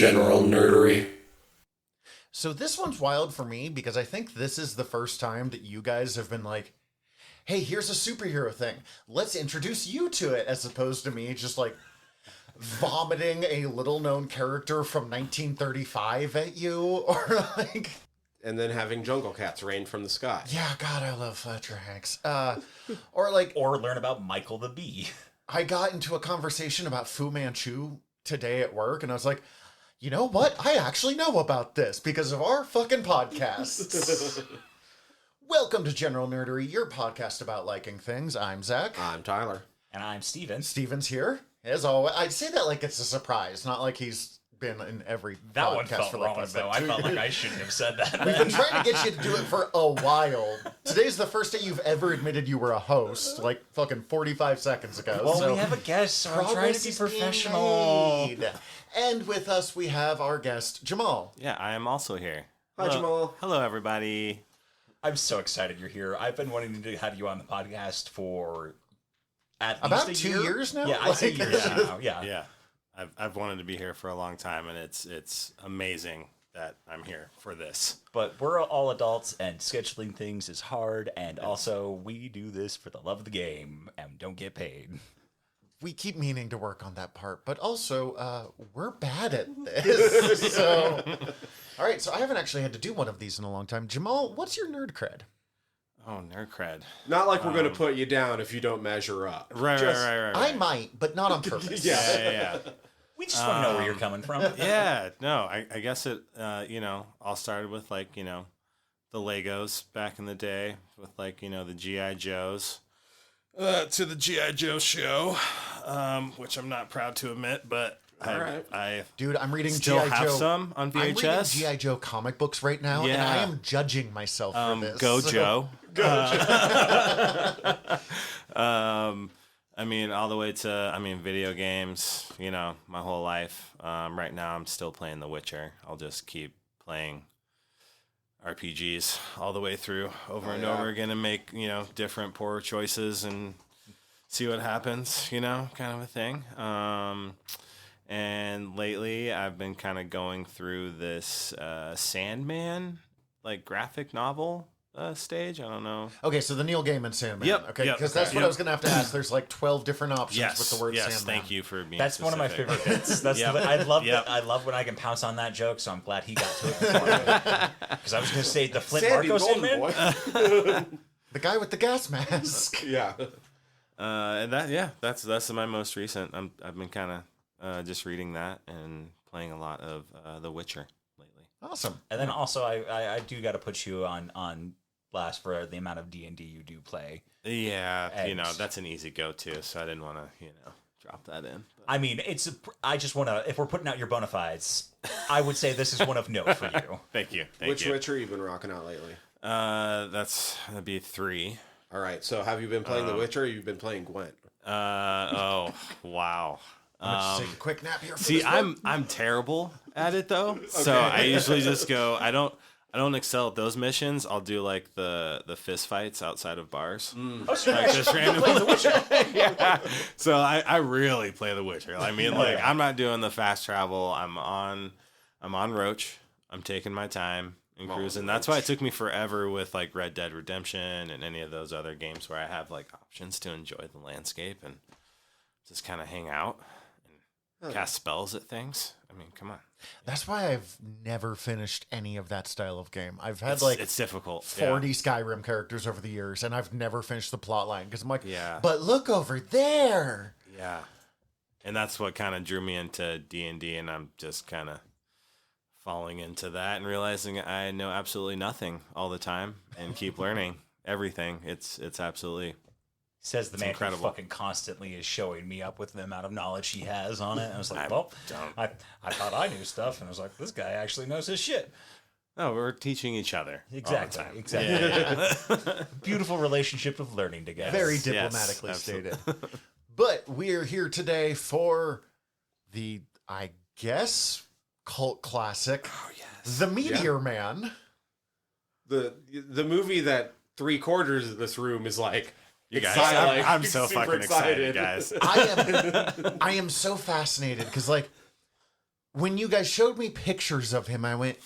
general nerdery. So this one's wild for me because I think this is the first time that you guys have been like, hey, here's a superhero thing. Let's introduce you to it, as opposed to me just like vomiting a little known character from 1935 at you, or like... And then having jungle cats rain from the sky. Yeah, God, I love Fletcher Hanks. Or learn about Michael the Bee. I got into a conversation about Fu Manchu today at work, and I was like, you know what? I actually know about this because of our fucking podcasts. Welcome to General Nerdery, your podcast about liking things. I'm Zach. I'm Tyler. And I'm Steven. Steven's here, as always. I'd say that like it's a surprise, not like he's been in every that podcast one felt for like wrong, though. I felt like I shouldn't have said that. We've been trying to get you to do it for a while. Today's the first day you've ever admitted you were a host, like fucking 45 seconds ago. Well, so we have a guest, so I'm trying to be professional. And with us, we have our guest, Jamaal. Yeah, I am also here. Hi, Jamaal. Hello, everybody. I'm so excited you're here. I've been wanting to have you on the podcast for at about least 2 years now. Yeah, I'd say years now. Yeah. Yeah, I've wanted to be here for a long time, and it's amazing that I'm here for this. But we're all adults, and scheduling things is hard, and also we do this for the love of the game and don't get paid. We keep meaning to work on that part, but also we're bad at this. So, all right. So I haven't actually had to do one of these in a long time. Jamaal, what's your nerd cred? Oh, nerd cred. Not like we're going to put you down if you don't measure up. Right. I might, but not on purpose. Yeah. We just want to know where you're coming from. Yeah, no, I guess it, all started with, the Legos back in the day with, the G.I. Joes. To the G.I. Joe show, which I'm not proud to admit, but Dude, I'm reading still G.I. have Joe. some on VHS. I'm reading G.I. Joe comic books right now, and Yeah. I am judging myself for this. Go So- Joe. Go All the way to, video games, my whole life. Right now I'm still playing The Witcher. I'll just keep playing RPGs all the way through over and over again and make, different poor choices and see what happens, kind of a thing. And lately I've been kind of going through this Sandman, graphic novel stage. I don't know. Okay, so the Neil Gaiman Sandman. Yep, Okay, yep, because that's okay. what I was going to have to ask. There's 12 different options Yes, with the word yes, Sandman. thank you for being That's specific. one of my favorite bits. That's Yep. I love Yep. I love when I can pounce on that joke, so I'm glad he got to it before me. Because I was going to say the Flint Sandy Marco Golden Sandman. Boy. The guy with the gas mask. Yeah. And that's my most recent. I've been kind of just reading that and playing a lot of The Witcher lately. Awesome. And then also I do got to put you on blast for the amount of D&D you do play. Yeah, And- that's an easy go-to, so I didn't want to, drop that in. But. I mean, I just want to, if we're putting out your bona fides, I would say this is one of note for you. Thank you. Which Witcher you been rocking out lately? That'd be 3. All right. So have you been playing The Witcher or you've been playing Gwent? Oh, wow. I'm going to take a quick nap here. For See, this one. I'm terrible at it though. So I usually just go. I don't excel at those missions. I'll do the fist fights outside of bars. Oh, so Just randomly. Yeah. So I really play The Witcher. I'm not doing the fast travel. I'm on Roach. I'm taking my time and cruising. That's why it took me forever with Red Dead Redemption and any of those other games where I have options to enjoy the landscape and just kind of hang out and cast spells at things. Come on. That's why I've never finished any of that style of game. I've had it's difficult. 40 Skyrim characters over the years, and I've never finished the plot line because I'm like, Yeah. but look over there. Yeah. And that's what kind of drew me into D&D, and I'm just kind of falling into that and realizing I know absolutely nothing all the time and keep learning everything. It's absolutely says the man incredible. who fucking constantly is showing me up with the amount of knowledge he has on it. I was like, I thought I knew stuff, and I was like, this guy actually knows his shit. No, we're teaching each other Exactly. all the time. Exactly. Yeah. Beautiful relationship of learning together. Very Yes, diplomatically absolutely. stated. But we're here today for the, I guess, cult classic, The Meteor Man. The movie that 3/4 of this room is like. You guys, excited, I'm so super fucking excited, guys. I am so fascinated because when you guys showed me pictures of him, I went,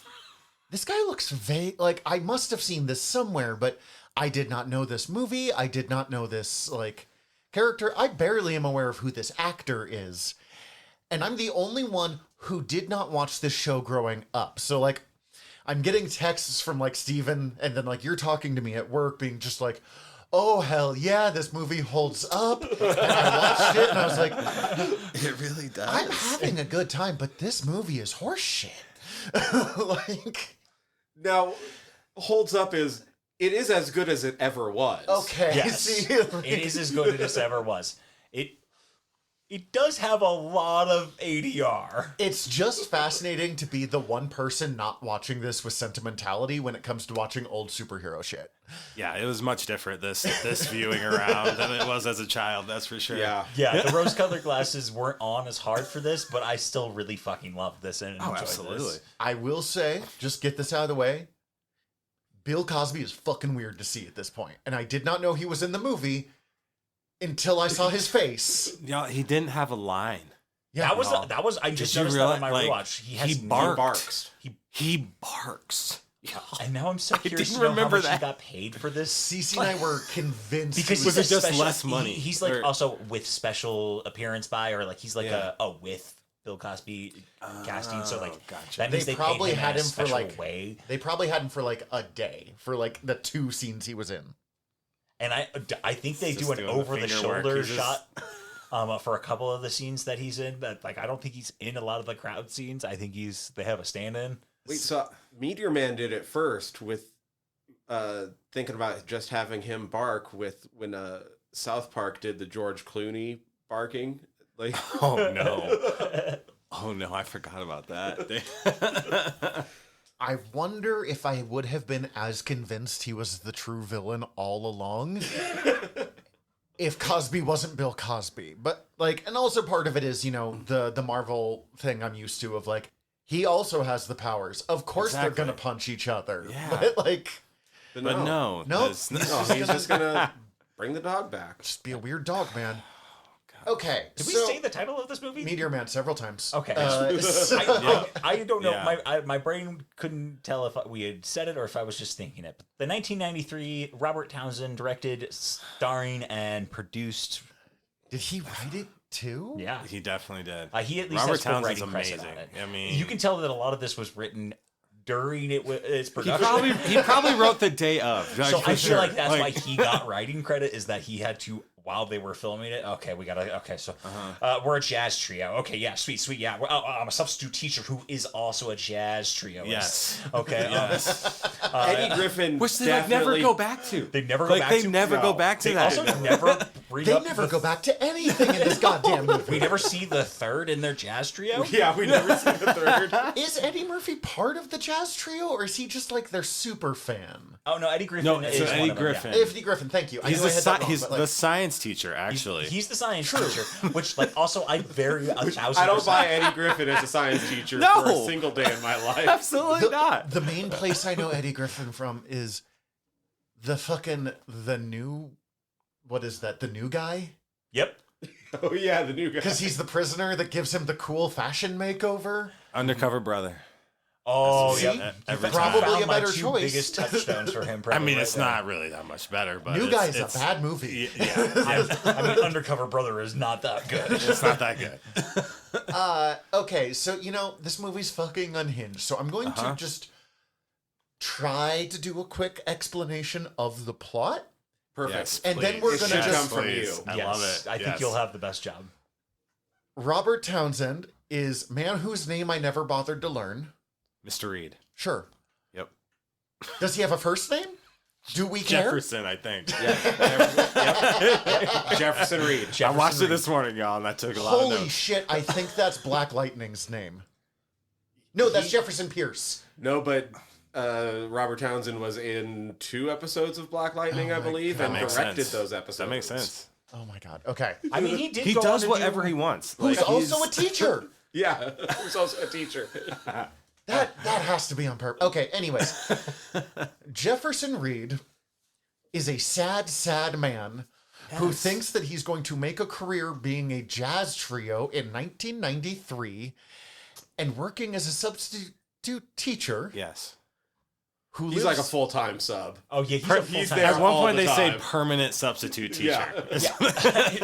this guy looks vague. Like, I must have seen this somewhere, but I did not know this movie. I did not know this, like, character. I barely am aware of who this actor is. And I'm the only one who did not watch this show growing up. So, like, I'm getting texts from, like, Steven, and then, like, you're talking to me at work being just like, oh, hell yeah, this movie holds up. And I watched it, and I was like, It really does. I'm having a good time, but this movie is horseshit. Like, Now, holds up is it is as good as it ever was. okay. Yes, See, it is as good as it ever was. It does have a lot of ADR. It's just fascinating to be the one person not watching this with sentimentality when it comes to watching old superhero shit. Yeah, it was much different this viewing around than it was as a child. That's for sure. Yeah. Yeah, the rose-colored glasses weren't on as hard for this, but I still really fucking loved this and enjoyed absolutely. this. I will say, just get this out of the way, Bill Cosby is fucking weird to see at this point. And I did not know he was in the movie until I saw his face. Yeah, he didn't have a line. Yeah, That was I just Did you noticed that on my realize, like, rewatch. he no- barks. He barks. And now I'm so curious didn't to know how remember much he that. got paid for this. Cece and I were convinced Because he Was was it just special- less money? He's like Or- also with special appearance by, or like he's like Yeah. a with Bill Cosby casting. So like gotcha. that means They they probably paid him had in a him for, special like- way. They probably had him for like a day for like the 2 scenes he was in. And I think they Just do an doing the over the finger work. shoulder He's just- shot for a couple of the scenes that he's in, but like I don't think he's in a lot of the crowd scenes. I think they have a stand-in. Wait, so Meteor Man did it first with thinking about just having him bark with when South Park did the George Clooney barking. Like, Oh no. Oh no, I forgot about that. I wonder if I would have been as convinced he was the true villain all along if Cosby wasn't Bill Cosby. But like, and also part of it is, you know, the Marvel thing I'm used to of like, he also has the powers. Of course Exactly. they're gonna punch each other. Yeah. But like, But no. No. that's- no, he's just gonna bring the dog back. just be a weird dog, man. Okay. Did we so, say the title of this movie? Meteor Man several times. Okay. So- I don't know. Yeah. My brain couldn't tell if we had said it or if I was just thinking it. The 1993 Robert Townsend directed, starring, and produced. Did he write it too? Yeah. He definitely did. He at least Robert has full Townsend's writing credit amazing. on it. I mean, You can tell that a lot of this was written during its he production. probably wrote the day of. So for I feel sure. like that's why he got writing credit, is that he had to, while they were filming it. Okay, so we're a jazz trio. Okay, yeah, sweet, yeah. I'm a substitute teacher who is also a jazz trio. Yes. Okay. Eddie Griffin, Which they like never definitely- go back to. They never go back They to. never go no. back to They that. also never bring They up. never go back to anything in this goddamn movie. We never see the third in their jazz trio. Yeah, we never see the third. Is Eddie Murphy part of the jazz trio, or is he just like their super fan? Oh no, Eddie Griffin. No, is so one Eddie of them, yeah. Griffin. Eddie Griffin, thank you. I He's knew I had that wrong, he's but, like, the science teacher, actually. He's the science teacher, which like also I very 1,000%. I don't buy Eddie Griffin as a science teacher No. for a single day in my life. Absolutely not. the main place I know Eddie Griffin from is the new. What is that? The new guy? Yep. Oh yeah, the new guy. Because he's the prisoner that gives him the cool fashion makeover. Undercover brother. Oh See? yeah. Every Probably time. a Found my better two choice. biggest touchstones for him. I probably mean, right it's there. not really that much better, but New Guy's it's, a bad movie. Yeah, I mean, Undercover Brother is not that good. it's not that good. Okay, so you know this movie's fucking unhinged. So I'm going to just try to do a quick explanation of the plot. Perfect. Yes, And then please. we're It gonna should just- come from you. Please. I Yes, love it. I think Yes. you'll have the best job. Robert Townsend is man whose name I never bothered to learn. Mr. Reed. Sure. Yep. Does he have a first name? Do we care? Jefferson, I think. Jefferson Reed. I watched it this morning, y'all, and I took a lot of Holy notes. shit, I think that's Black Lightning's name. No, that's Jefferson Pierce. No, but Robert Townsend was in 2 episodes of Black Lightning, Oh I my believe, God. and That makes directed sense. those episodes. That makes sense. Oh my god. Okay. I mean, he did. He go on does to whatever do- he wants. Who's Like, also a he's- teacher. Yeah, he was also a teacher. That has to be on purpose. Okay, anyways. Jefferson Reed is a sad man who thinks that he's going to make a career being a jazz trio in 1993. and working as a substitute teacher. Yes. Who He's lives, like a full-time sub. Oh yeah, he's a full-time. there At one all point, the they say time. permanent substitute teacher. Yeah.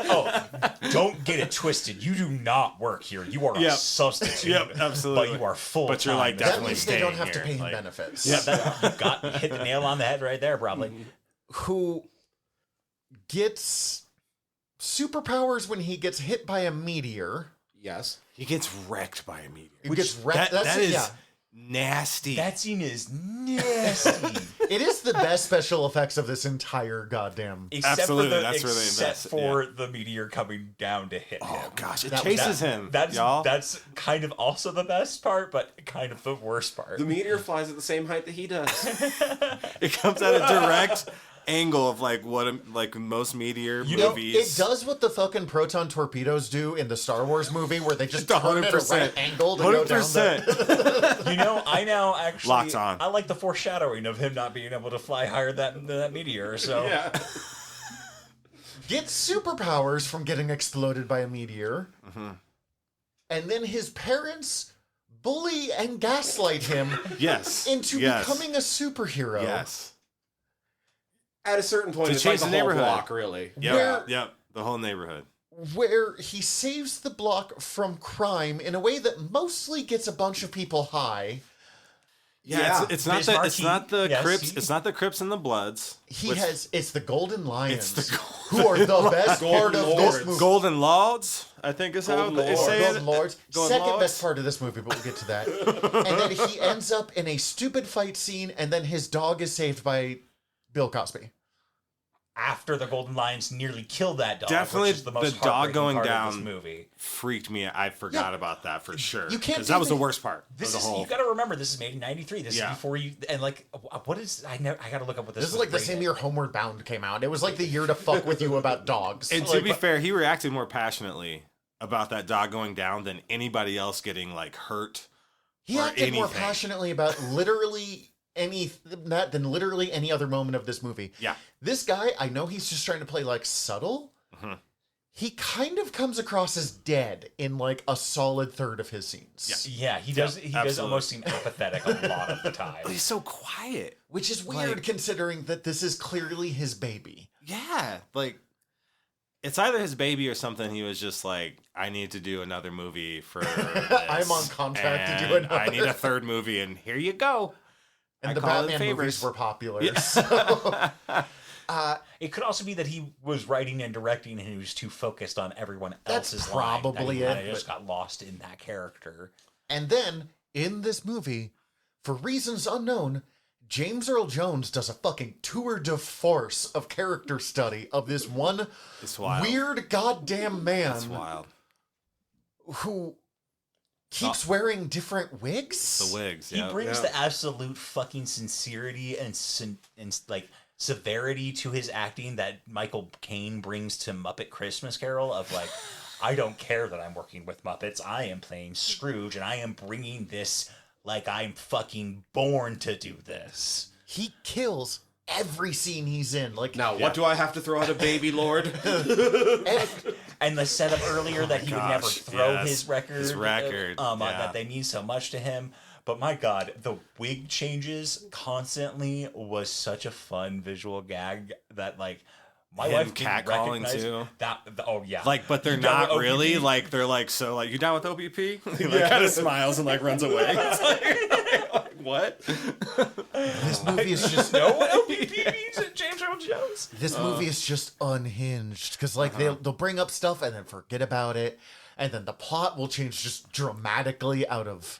Oh, don't get it twisted. You do not work here. You are a Yep. substitute. Yep, absolutely. But you are full. But you're, like, that definitely means they don't staying have to here, pay him like- benefits. Yeah, you hit the nail on the head right there, probably. Who gets superpowers when he gets hit by a meteor. Yes. He gets wrecked by a meteor. He gets wrecked. That is nasty. That scene is nasty. It is the best special effects of this entire goddamn. Absolutely, that's really except best, for the meteor coming down to hit him. Oh gosh, it That- chases him. Y'all. That's kind of also the best part, but kind of the worst part. The meteor flies at the same height that he does. It comes at a direct angle of like most meteor You know, movies. it does what the fucking proton torpedoes do in the Star Wars movie, where they just turn at a 100%. right angle to go down the... You know, I now actually Locked on. I like the foreshadowing of him not being able to fly higher than that meteor. So Yeah. Gets superpowers from getting exploded by a meteor. And then his parents bully and gaslight him Yes. into Yes. becoming a superhero. Yes. At a certain point, To it's like change the the whole neighborhood. block, really. Yep. Where- Yep. The whole neighborhood. Where he saves the block from crime in a way that mostly gets a bunch of people high. Yeah, Yeah. It's not the Yes, Crips. he- It's not the Crips and the Bloods. It's the Golden Lions, It's the who are the best part of this Lords. movie. Golden Lords, I think is how Golden they Lords. say Golden it. Lords. Golden Second Lords. best part of this movie, but we'll get to that. And then he ends up in a stupid fight scene, and then his dog is saved by Bill Cosby. after the Golden Lions nearly killed that dog, Definitely which is the most the dog heartbreaking going part of down this movie. Freaked me. I forgot about that for sure. You can't because that was the even- worst part. This of is the whole. you got to remember. This is made in '93. This Yeah. is before you and like what is I got to look up what this. This is was like the rated. same year Homeward Bound came out. It was like the year to fuck with you about dogs. And to Like, be fair, he reacted more passionately about that dog going down than anybody else getting like hurt. he or acted more anything. passionately about literally that than literally any other moment of this movie. Yeah. This guy, I know he's just trying to play like subtle. Mhm. He kind of comes across as dead in like a solid third of his scenes. Yeah, he does. He does absolutely. almost seem apathetic a lot of the time. But he's so quiet. Which is weird Like- considering that this is clearly his baby. Yeah, like it's either his baby or something. He was just like, I need to do another movie for. This, I'm on contract to do and another. I need a third movie, and here you go. And I the call it Batman movies favors. were popular. Yeah. So, It could also be that he was writing and directing, and he was too focused on everyone That's else's probably line, that he it, kinda just but- got lost in that character. and then in this movie, for reasons unknown, James Earl Jones does a fucking tour de force of character study of this one It's wild. weird goddamn man It's wild. who keeps wearing different wigs. The wigs. He Yeah. brings Yeah. the absolute fucking sincerity and like severity to his acting that Michael Caine brings to Muppet Christmas Carol. Of like, I don't care that I'm working with Muppets. I am playing Scrooge, and I am bringing this like I'm fucking born to do this. He kills every scene he's in. Like Now, what do I have to throw at a baby lord? And the setup earlier that he would never gosh, throw yes. his record, His record, yeah. that they mean so much to him. But my God, the wig changes constantly was such a fun visual gag that like my Him wife didn't catcalling, recognize too. that. Oh yeah, Like, but they're You done not with really. OPP? Like, they're like, so, like, you down with OPP? He like, kind of smiles and like runs away. It's like, what? this movie is just no OPP means James Earl Jones. this movie is just unhinged because like they'll bring up stuff and then forget about it, and then the plot will change just dramatically out of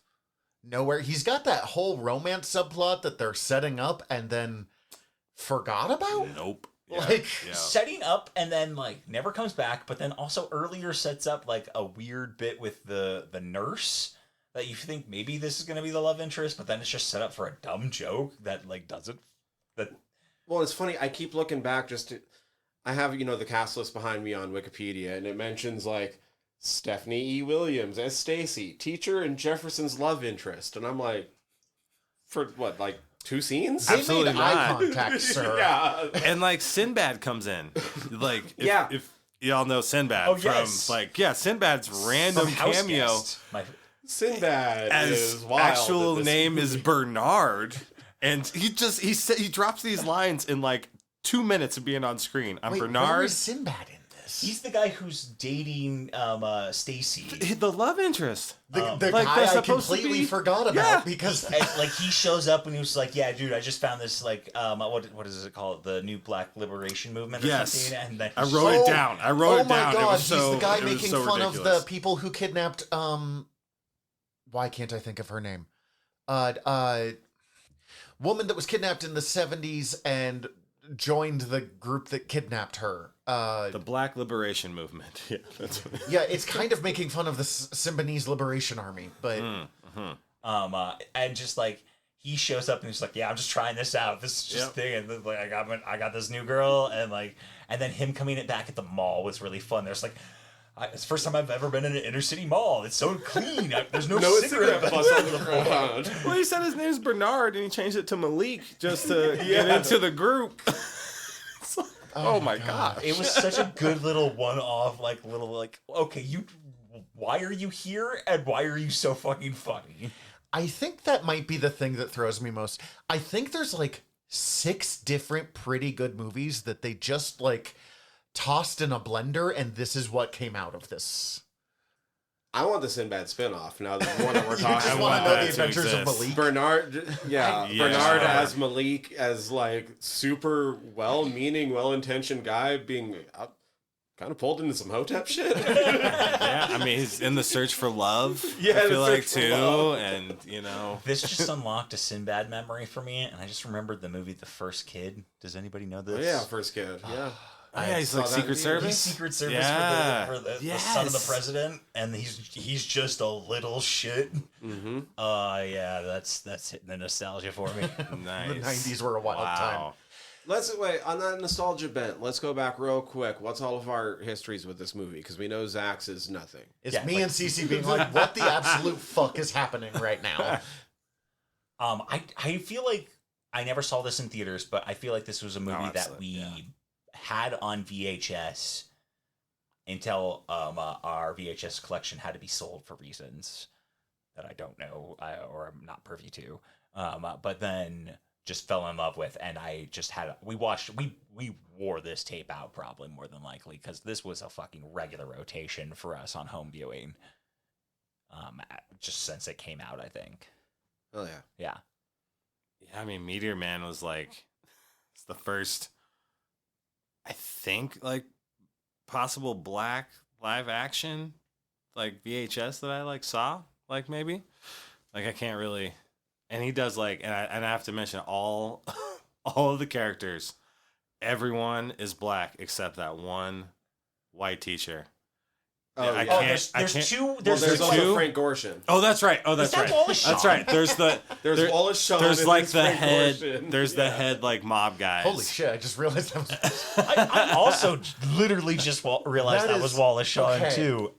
nowhere. He's got that whole romance subplot that they're setting up and then forgot about. Nope. Like, Setting up and then like never comes back, but then also earlier sets up like a weird bit with the nurse that you think maybe this is going to be the love interest, but then it's just set up for a dumb joke that like doesn't. That Well, it's funny. I keep looking back I have, the cast list behind me on Wikipedia, and it mentions, like, Stephanie E. Williams as Stacy, teacher and Jefferson's love interest. And I'm like, for what, like, 2 scenes? they Absolutely made eye not. contact, sir. Yeah. And like Sinbad comes in, like Yeah. if y'all know Sinbad Oh, from yes. like Sinbad's random from House cameo. Guest, Sinbad As is wild. actual in this name is movie. Bernard, and he drops these lines in like 2 minutes of being on screen. I'm Wait, where Bernard, is Sinbad in this? He's the guy who's dating Stacy. the love interest. the like, guy they're I supposed to completely be- forgot about Yeah. because And, like he shows up and he was like, "Yeah, dude, I just found this like what is it called? The New Black Liberation Movement or Yes. something." And then I wrote it down. I wrote it my down. God, It was so, he's the guy it was making so fun of ridiculous. the people who kidnapped. Why can't I think of her name? Woman that was kidnapped in the 70s and joined the group that kidnapped her. The Black Liberation Movement. Yeah, that's what Yeah, it's kind of making fun of the Symbionese Liberation Army, but and just like he shows up and he's like, "Yeah, I'm just trying this out. This is just Yep. thing." And then, like I got this new girl, and like, and then him coming it back at the mall was really fun. There's like. It's the first time I've ever been in an inner city mall. It's so clean. There's no cigarette butts on the front. Well, he said his name's Bernard and he changed it to Malik just to get into the group. It's like, oh my god! It was such a good little one-off, like okay, why are you here and why are you so fucking funny? I think that might be the thing that throws me most. I think there's like 6 different pretty good movies that they just like tossed in a blender, and this is what came out of this. I want the Sinbad spinoff now that one that we're You talking just I want want to know that the to adventures of exist. Malik. Bernard, yeah, Yeah. Bernard as Malik, as like super well-meaning, well-intentioned guy being kind of pulled into some Hotep shit. Yeah, I mean he's in the search for love. Yeah, I the feel like search for too, love. and you know, This just unlocked a Sinbad memory for me, and I just remembered the movie The First Kid. Does anybody know this? Oh, yeah, first kid. Yeah. oh, yeah, he's like saw that Secret video. Service. He's Secret Service Yeah. for the Yes. son of the president, and he's just a little shit. Mm-hmm. Yeah, that's hitting the nostalgia for me. Nice. The 90s were a wild time. Let's wait on that nostalgia bent. Let's go back real quick. What's all of our histories with this movie? Because we know Zach's is nothing. It's Yeah, me like- and Cece being like, what the absolute fuck is happening right now? I feel like I never saw this in theaters, but I feel like this was a movie that absolutely, we yeah. had on VHS until our VHS collection had to be sold for reasons that I don't know or I'm not privy to. But then just fell in love with, and I just had we wore this tape out probably more than likely because this was a fucking regular rotation for us on home viewing. Just since it came out, I think. Oh yeah. Yeah. Yeah, I mean, Meteor Man was like, it's the first, I think, like, possible black live action, like, VHS that I, like, saw, like, maybe. Like, I can't really, and he does, like, and I have to mention all of the characters, everyone is black except that one white teacher. Oh, Yeah, I yeah. Oh, can't- there's two. Well, There's there's two? also Frank Gorshin. Oh, that's right. Oh, that's that right. Wallace That's Shawn? right. There's the, There's there- Wallace Shawn. there's and like there's the Frank head, Gorshin. there's the Yeah. head, like, mob guys. Holy shit, I just realized that was... I also literally just realized That that was is- Wallace Shawn okay. too.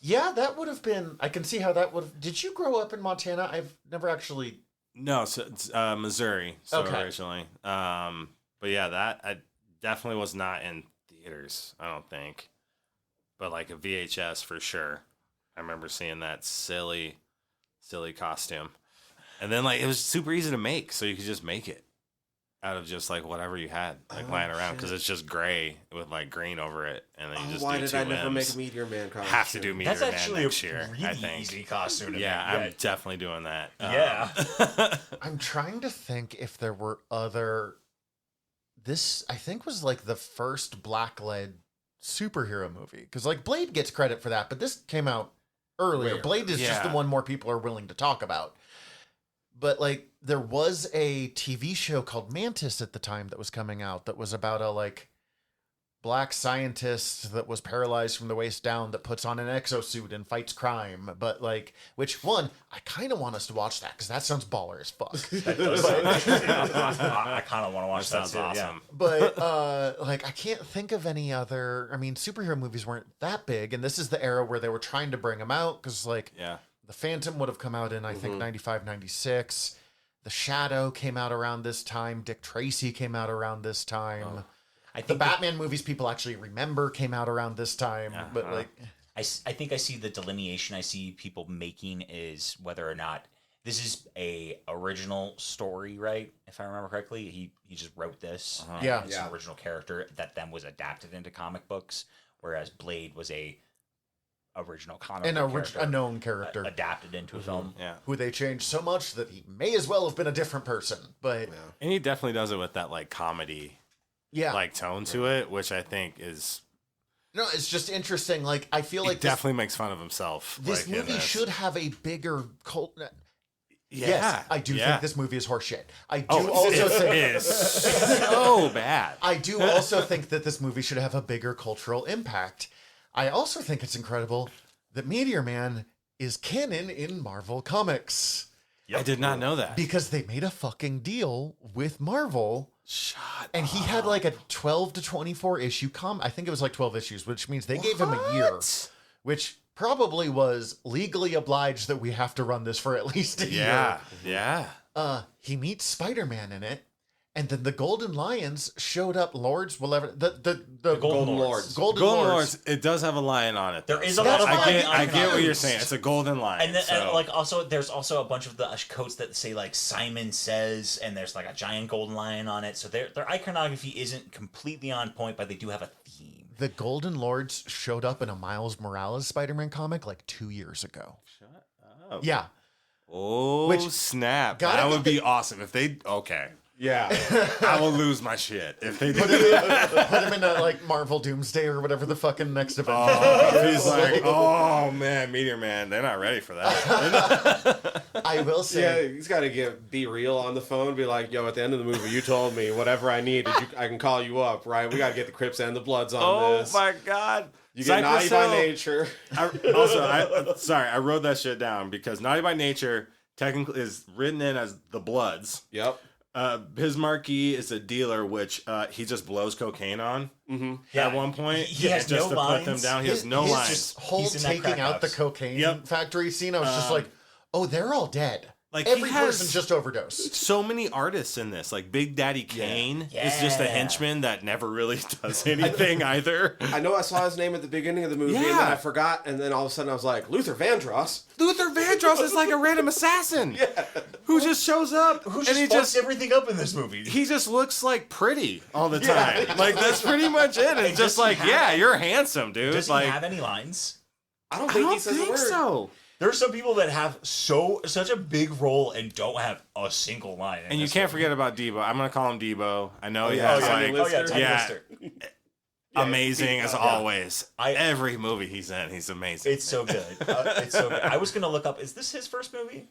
Yeah, that would have been... I can see how that would have... Did you grow up in Montana? I've never actually... No, so it's Missouri. So Okay. originally, but yeah, that I definitely was not in theaters. I don't think, but like a VHS for sure. I remember seeing that silly costume, and then like it was super easy to make, so you could just make it out of just like whatever you had like Oh, lying around because shit. it's just gray with like green over it, and then you just Why do did two I never make limbs. a Meteor Man costume? Have to do Meteor That's Man actually next a year. really I think. easy costume to Yeah, make. I'm definitely doing that. Yeah. I'm trying to think if there were other... This, I think, was like the first black-led superhero movie. Because, like, Blade gets credit for that, but this came out earlier. Way Blade is just the Yeah. one more people are willing to talk about. But, like, there was a TV show called Mantis at the time that was coming out that was about a, like, black scientist that was paralyzed from the waist down that puts on an exosuit and fights crime. But, like, which one? I kind of want us to watch that because that sounds baller as fuck. I kind of want to watch That that sounds too, yeah. awesome. But like I can't think of any other. I mean, superhero movies weren't that big, and this is the era where they were trying to bring them out because like Yeah. the Phantom would have come out in I think 95, 96. The Shadow came out around this time. Dick Tracy came out around this time. I The think Batman movies people actually remember came out around this time. But Uh-huh. like, I think I see the delineation I see people making is whether or not this is a original story, right? If I remember correctly, he just wrote this. Yeah. It's an original character that then was adapted into comic books, whereas Blade was a original comic book character, a known character adapted into a film. Yeah. who they changed so much that he may as well have been a different person. But And he definitely does it with that like comedy yeah, like tone to it, which I think is no, it's just interesting. Like I feel like it definitely makes fun of himself. this like, in movie should have a bigger cult. Yeah, Yes, I do yeah. think this movie is horseshit. I do Oh, also it think is so bad. I do also think that this movie should have a bigger cultural impact. I also think it's incredible that Meteor Man is canon in Marvel Comics I did not know that. because they made a fucking deal with Marvel. Shut And he had like a 12 to 24 issue I think it was like 12 issues, which means they gave him a year, which probably was legally obliged that we have to run this for at least a Yeah, year. yeah. He meets Spider-Man in it, and then the Golden Lions showed up, Lords, whatever. The Golden Lords. Golden Golden Lords. Lords, it does have a lion on it. There though, is so a lot of That's I fine. get, I get what you're confused. saying. It's a golden lion. And then, so. like also, there's also a bunch of the coats that say like Simon Says, and there's like a giant golden lion on it. So their iconography isn't completely on point, but they do have a theme. The Golden Lords showed up in a Miles Morales Spider-Man comic like 2 years ago. Shut up. Yeah. Oh, Which- snap. gotta That would get be awesome if they. Okay. Yeah. I will lose my shit if they Put did him in a like Marvel Doomsday or whatever the fucking next event. Oh, he's like, oh man, Meteor Man, they're not ready for that. I will Yeah, say, he's got to be real on the phone. Be like, yo, at the end of the movie, you told me whatever I need, I can call you up, right? We got to get the Crips and the Bloods on Oh this. my god. You get naughty by Cypress Hill. nature. I wrote that shit down because Naughty by Nature technically is written in as the Bloods. Yep. His marquee is a dealer, which he just blows cocaine on. Mm-hmm. Yeah. At one point, He has just no to lines. put them down. He has no his lines. Just whole He's in that taking crack out the house. cocaine Yep. factory scene. I was just like, oh, they're all dead. Like, Every he has- person just overdosed. So many artists in this. Like Big Daddy Kane Yeah. is just a Yeah. henchman that never really does anything either. I know I saw his name at the beginning of the movie, and then Yeah. I forgot, and then all of a sudden I was like, Luther Vandross. Luther Vandross is like a random assassin who just shows up Who and just he fucks just everything up in this movie? he just looks like pretty all the time. Like that's pretty much it. And Hey, it's does just he like, have- yeah, you're handsome, dude. Does like he have any lines? I don't I think don't he says a think word. so. There are some people that have such a big role and don't have a single line. in And you this can't movie. forget about Debo. I'm gonna call him Debo. I know he yeah. has Oh, yeah. like Lister? Tiny yeah. Lister. amazing as always. I- Every movie he's in, he's amazing. It's so good. It's so good. I was gonna look up. Is this his first movie?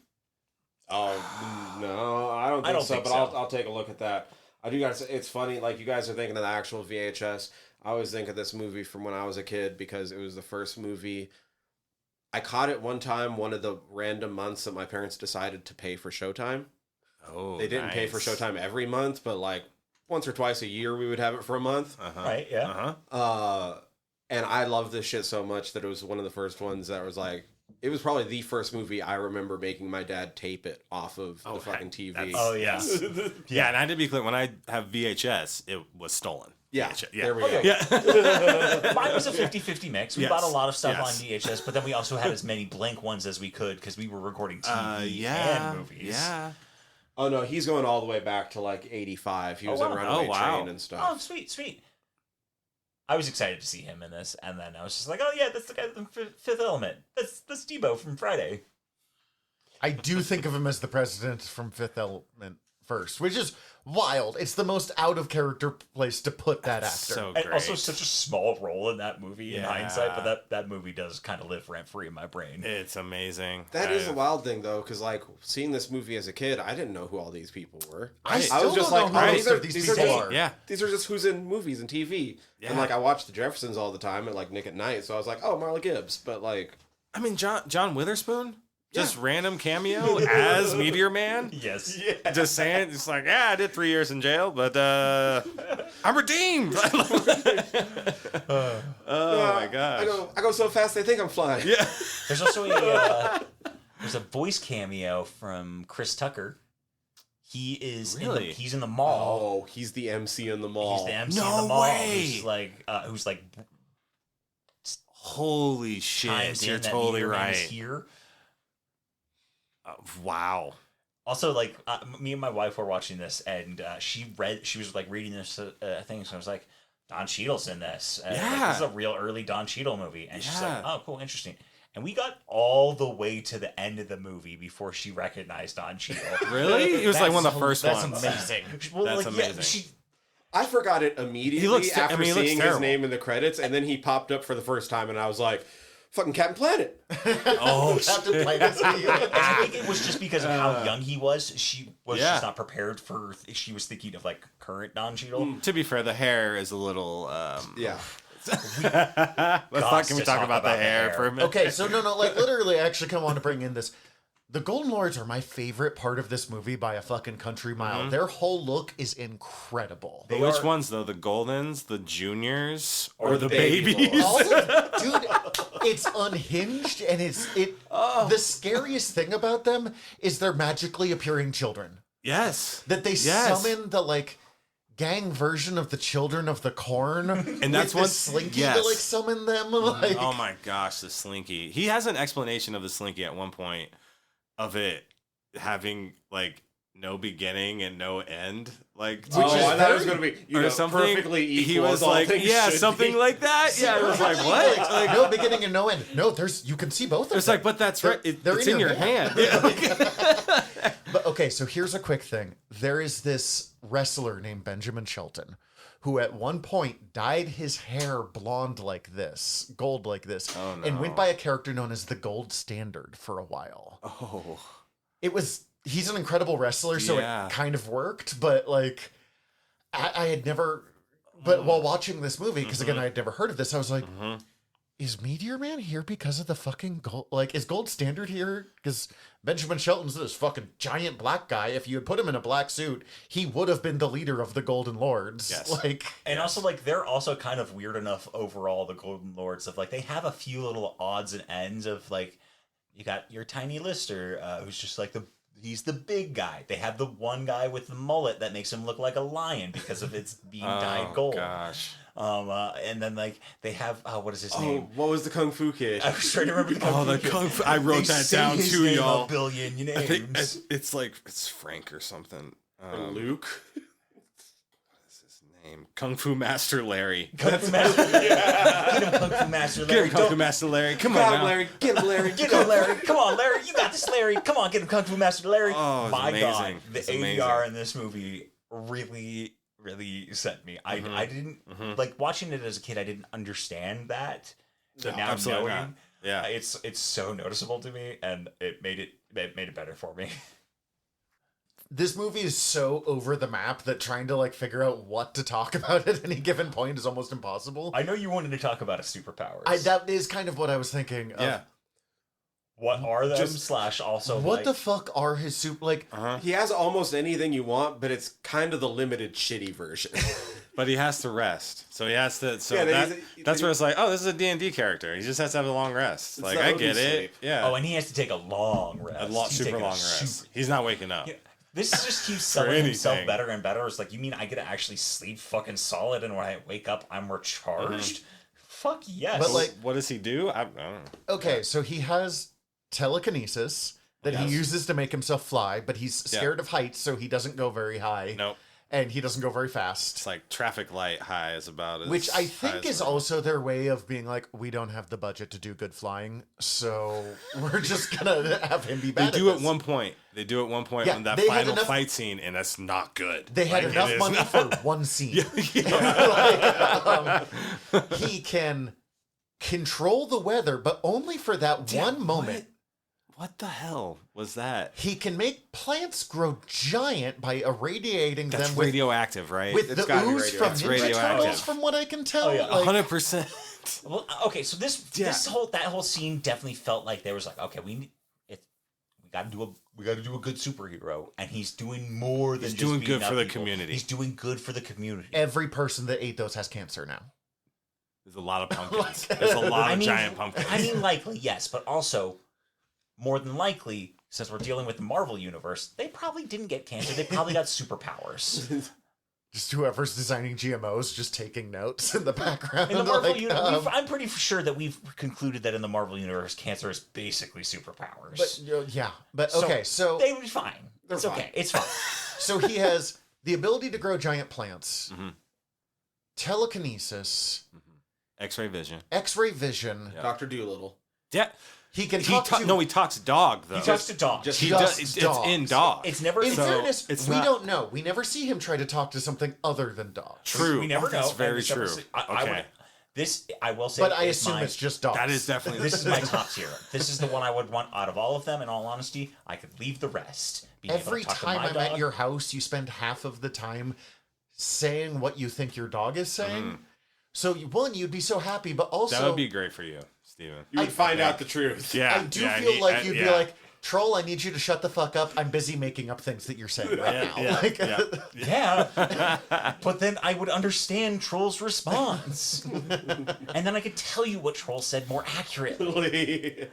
Oh no, I don't think don't so. think But so. I'll take a look at that. I do guys. It's funny. Like you guys are thinking of the actual VHS. I always think of this movie from when I was a kid because it was the first movie. I caught it one time, one of the random months that my parents decided to pay for Showtime. Oh, They didn't pay for nice. Showtime every month, but like once or twice a year we would have it for a month. Uh-huh. Right? Yeah. Uh-huh. And I love this shit so much that it was one of the first ones that was like, it was probably the first movie I remember making my dad tape it off of Oh, the fucking heck, TV. that's- Oh yeah. Yeah, and I had to be clear. When I have VHS, it was stolen. Yeah, VHS, there we Okay. go. Yeah. Mine was a 50-50 mix. We Yes. bought a lot of stuff Yes. on VHS, but then we also had as many blank ones as we could because we were recording TV yeah. and movies. Yeah. Oh no, he's going all the way back to like 85. He was wow. in Runaway Oh, wow. Train and Oh, stuff. sweet. I was excited to see him in this, and then I was just like, oh yeah, that's the guy from Fifth Element. That's Debo from Friday. I do think of him as the president from Fifth Element first, which is wild. It's the most out of character place to put that actor. So And great. also such a small role in that movie in Yeah. hindsight, but that movie does kind of live rent free in my brain. It's amazing. That is a wild thing though, because like seeing this movie as a kid, I didn't know who all these people were. I I still was just don't like, know who oh, most of these people just, are. Yeah. These are just who's in movies and TV. Yeah. And like I watched the Jeffersons all the time at like Nick at Night, so I was like, oh, Marla Gibbs. But like, I mean, John Witherspoon, just random cameo as Meteor Man. Yes. Just saying, just like, yeah, I did 3 years in jail, but I'm redeemed. Oh my gosh. I go so fast they think I'm flying. Yeah. There's also there's a voice cameo from Chris Tucker. He is Really? he's in the mall. Oh, he's the MC in the mall. He's the MC No in the mall. way. Who's like Holy shit! chimes in You're that totally Meteor Man is right. here. Wow. Also, like me and my wife were watching this, and she was like reading this thing, so I was like, Don Cheadle's in this. Like, this is a real early Don Cheadle movie, and she's like, oh, cool, interesting. And we got all the way to the end of the movie before she recognized Don Cheadle. Really? He was like one of the first That's ones. amazing. Well, That's like, yeah, amazing. I forgot it immediately He looks after he looks seeing his terrible. name in the credits, and then he popped up for the first time, and I was like, fucking Captain Planet. Oh, Captain Planet. I think it was just because of how young he was. She was Yeah. just not prepared for. She was thinking of like current Don Cheadle. to be fair, the hair is a little. Yeah. Let's not. Can we talk about the hair for a minute? Okay, so no, like literally, I actually kind of want to bring in this. The Golden Lords are my favorite part of this movie by a fucking country mile. Their whole look is incredible. But which ones though? The Goldens, the Juniors, or the Baby babies? Dude, it's unhinged, and the scariest thing about them is they're magically appearing children. Yes. That they Yes. summon the like gang version of the Children of the Corn, And that's with what- the Slinky yes. to like summon them. Like, Oh my gosh, the Slinky. He has an explanation of the Slinky at one point of it having like no beginning and no end. Like Which Oh, is I thought it was very- going to be, or something. perfectly equal. He was as all like, things yeah, should something be. like that. Yeah, I was like, what? Like, no beginning and no end. No, you can see both of It's them. like, but that's right. They're It's in your hand. But okay, so here's a quick thing. There is this wrestler named Benjamin Shelton who at one point dyed his hair blonde like this, gold like this, Oh, and no. went by a character known as the Gold Standard for a while. Oh. He's an incredible wrestler, so Yeah. it kind of worked, but like I had never, but while watching this movie, because again, I had never heard of this, I was like, is Meteor Man here because of the fucking gold? Like, is Gold Standard here? Because Benjamin Shelton's this fucking giant black guy. If you had put him in a black suit, he would have been the leader of the Golden Lords. Yes. Like, And also, like, they're also kind of weird enough overall, the Golden Lords, of like, they have a few little odds and ends of like, you got your tiny Lister, who's just like he's the big guy. They have the one guy with the mullet that makes him look like a lion because of its being dyed gold. Gosh. And then like they have what is his Oh, name? what was the Kung Fu kid? I was trying to remember the Kung Oh, Fu the Kid. Kung Fu. I wrote They that say down his too, name y'all. A billion I think names. it's like it's Frank or something. Luke. What's his name? Kung Fu Master Larry. Kung Fu Master. Get him, Kung Fu Master Get Larry. him, Kung Fu Master Larry. Come on Got him, now. Larry. Get him, Larry. Get him, Larry. Come on, Larry. You got this, Larry. Come on, get him, Kung Fu Master Larry. Oh, it's My God, amazing. the It's ADR amazing. in this movie really sent me. I didn't Mhm. like watching it as a kid. I didn't understand that. But No, now absolutely knowing, not. Yeah. it's so noticeable to me, and it made it better for me. this movie is so over the map that trying to like figure out what to talk about at any given point is almost impossible. I know you wanted to talk about his superpowers. That is kind of what I was thinking. Of, Yeah. What are them? Just- Slash also What like, the fuck are his like? Uh-huh. He has almost anything you want, but it's kind of the limited shitty version. But he has to rest. So he has to. So Yeah, that's where it's like, oh, this is a D&D character. He just has to have a long rest. Like, the I Odin get it. sleep. Yeah. Oh, and he has to take a long rest. He's super taking a long rest. super- He's not waking up. Yeah. This just keeps selling himself anything. better and better. It's like, you mean I get to actually sleep fucking solid, and when I wake up, I'm recharged? Fuck yes. But, like- what does he do? I don't know. Okay, so he has telekinesis that Yes. he uses to make himself fly, but he's scared of heights, so he doesn't go very high. Nope. And he doesn't go very fast. It's like traffic light high is about as Which I high think as is we're- also their way of being like, we don't have the budget to do good flying, so we're just gonna have him be They bad. do at at this. one point. They do at one point Yeah, when that they had final enough- fight scene, and that's not good. They had Like, it enough is money not- for one scene. He can control the weather, but only for that one moment. What the hell was that? He can make plants grow giant by irradiating That's them with radioactive, right? with It's the gotta be ooze from It's Ninja radioactive. Turtles, from what I can tell. Oh, yeah. Like, 100%. well, okay, so this that whole scene definitely felt like there was like, okay, we got to do a good superhero, and he's doing more than He's just doing beating good up for the people. community. He's doing good for the community. every person that ate those has cancer now. There's a lot of pumpkins. There's a lot of giant pumpkins. I mean, likely yes, but also more than likely, since we're dealing with the Marvel universe, they probably didn't get cancer. They probably got superpowers. Just whoever's designing GMOs just taking notes in the background. In the Marvel like, universe, I'm pretty sure that we've concluded that in the Marvel universe, cancer is basically superpowers. But yeah, but okay, so they would be fine. They're It's fine. okay. It's fine. so he has the ability to grow giant plants, Mhm. telekinesis, X-ray vision. X-ray vision. Yeah. Dr. Doolittle. Yeah. He can He talk to. no, he talks dog though. He talks to dogs. just- He just does. It's dogs. in dog. It's never. In So, fairness, it's we not- don't know. We never see him try to talk to something other than dogs. True. We never know. That's and very it's never true. se- I Okay. would, this I will say. But I is assume my- it's just dogs. That is definitely. This is my top tier. This is the one I would want out of all of them. In all honesty, I could leave the rest. Being able to Every talk to time my I'm at dog. your house, you spend half of the time saying what you think your dog is saying. Mhm. So one, you'd be so happy, but also That would be great for you, Steven. You would find out the truth. Yeah. I do yeah, feel like you'd be yeah. like, Troll, I need you to shut the fuck up. I'm busy making up things that you're saying right now. Yeah, Like, yeah. Yeah, but then I would understand Troll's response, and then I could tell you what Troll said more accurately.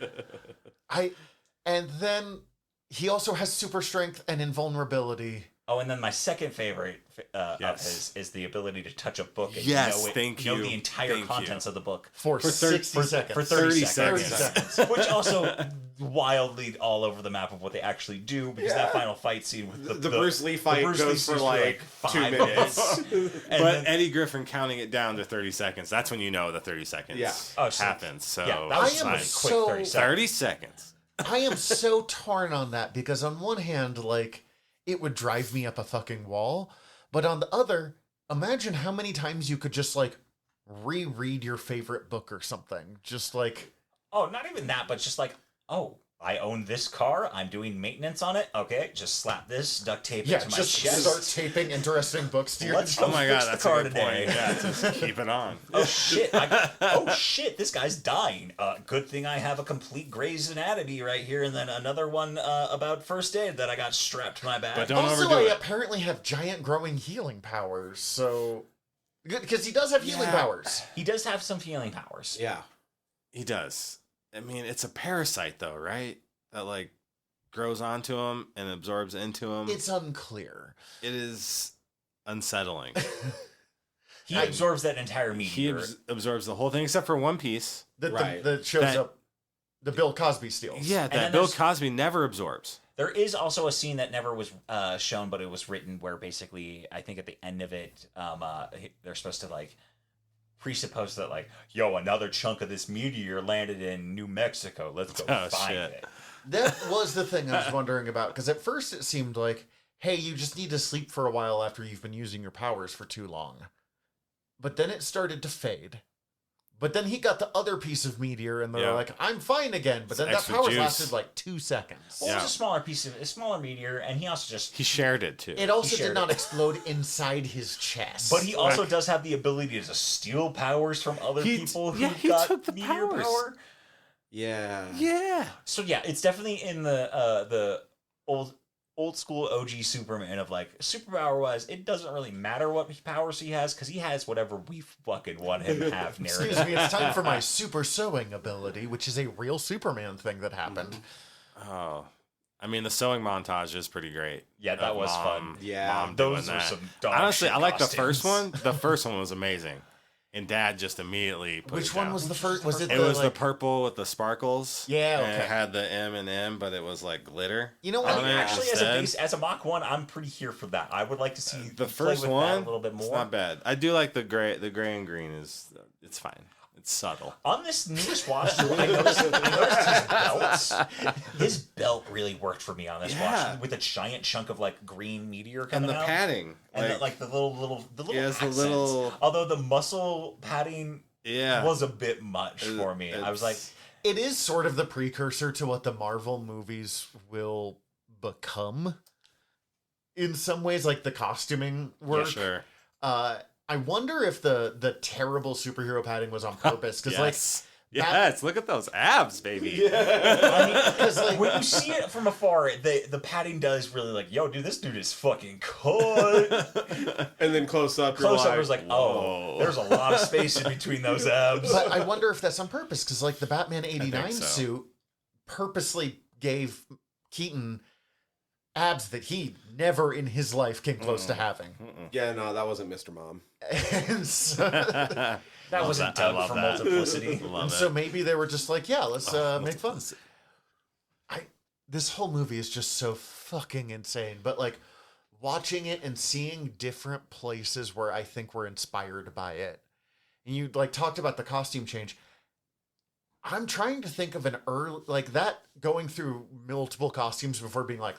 and then he also has super strength and invulnerability. Oh, and then my second favorite of Yes. his is the ability to touch a book and Yes, know, it, thank know you. the entire Thank contents of the book For, For 60 seconds. for 30 30 seconds. seconds. Which also wildly all over the map of what they actually do, because that Yeah. final fight scene with The Bruce Lee fight Bruce Lee goes for scene's like 5 2 minutes. minutes. And But then- Eddie Griffin counting it down to 30 seconds. That's when you know the 30 seconds Yeah. Oh, so- happens. So yeah, that was I am like it's quick so- 30 seconds. 30 seconds. I am so torn on that because on one hand, like, it would drive me up a fucking wall. But on the other, imagine how many times you could just, like, reread your favorite book or something. Just like, Oh, not even that, but just like, oh, I own this car. I'm doing maintenance on it. Okay, just slap this, duct tape yeah, it to my just chest. start taping interesting books to your Let's Oh go my fix god, the that's car a good today. point. Yeah, just keep it on. Oh shit! Oh shit! This guy's dying. Good thing I have a complete Grey's Anatomy right here, and then another one about first aid that I got strapped to my back. But don't Also, overdo I it. apparently have giant growing healing powers, so... Because he does have healing Yeah. powers. He does have some healing powers. Yeah. He does. I mean, it's a parasite though, right? That like grows onto him and absorbs into him. It's unclear. It is unsettling. He absorbs that entire He meteor. absorbs the whole thing except for one piece. Right. That shows That- up the Bill Cosby steals. Yeah, then that Bill there's- Cosby never absorbs. There is also a scene that never was shown, but it was written where basically, I think at the end of it, they're supposed to like presuppose that like, yo, another chunk of this meteor landed in New Mexico. Let's go Oh, find shit. it. That was the thing I was wondering about, because at first it seemed like, hey, you just need to sleep for a while after you've been using your powers for too long. But then it started to fade. But then he got the other piece of meteor, and they're Yeah. like, I'm fine again. But then that Extra powers juice. lasted like 2 seconds. Well, it Yeah. was a smaller meteor, and he also just He shared it too. It also He shared did not it. explode inside his chest. But he also does have the ability to steal powers from other He- people who yeah, he got took the meteor powers. power. Yeah. Yeah. So yeah, it's definitely in the old school OG Superman of like superpower wise, it doesn't really matter what powers he has because he has whatever we fucking want him to have. Excuse me, it's time for my super sewing ability, which is a real Superman thing that happened. Oh. I mean, the sewing montage is pretty great. Yeah, that Of was mom- fun. Yeah. mom doing Those were that. some dog Honestly, shit I like the costumes. first one. The first one was amazing. And Dad just immediately put Which it one down. was the first? Was it? It the, was the like, purple with the sparkles. Yeah, And okay. it had the M and M, but it was like glitter. You know I what? mean, actually, instead. as a Mach 1, I'm pretty here for that. I would like to see The play first with that one, a little bit it's more. not bad. I do like the gray. The gray and green is it's fine. It's subtle. On this newest watch, I noticed his belts. His belt really worked for me on this Yeah. watch, with a giant chunk of like green meteor And coming the out. padding, And the little Yeah, it's the accents. little- Although the muscle padding yeah, was a bit much for me. I was like, It is sort of the precursor to what the Marvel movies will become. In some ways, like the costuming work. yeah, sure. I wonder if the terrible superhero padding was on purpose, because Yes. Yes, look at those abs, baby. I mean, because like when you see it from afar, the padding does really like, yo, dude, this dude is fucking cut. And then close up, you're Close up like, was like, oh, whoa. there's a lot of space in between those abs. But I wonder if that's on purpose, because like the Batman '89 so. suit purposely gave Keaton abs that he never in his life came close to having. Yeah, no, that wasn't Mr. Mom. And so, That wasn't I Doug love for that. multiplicity. Love and it. so maybe they were just like, yeah, let's make fun. Multiplicity. This whole movie is just so fucking insane. But like watching it and seeing different places where I think we're inspired by it. And you like talked about the costume change. I'm trying to think of an early like that going through multiple costumes before being like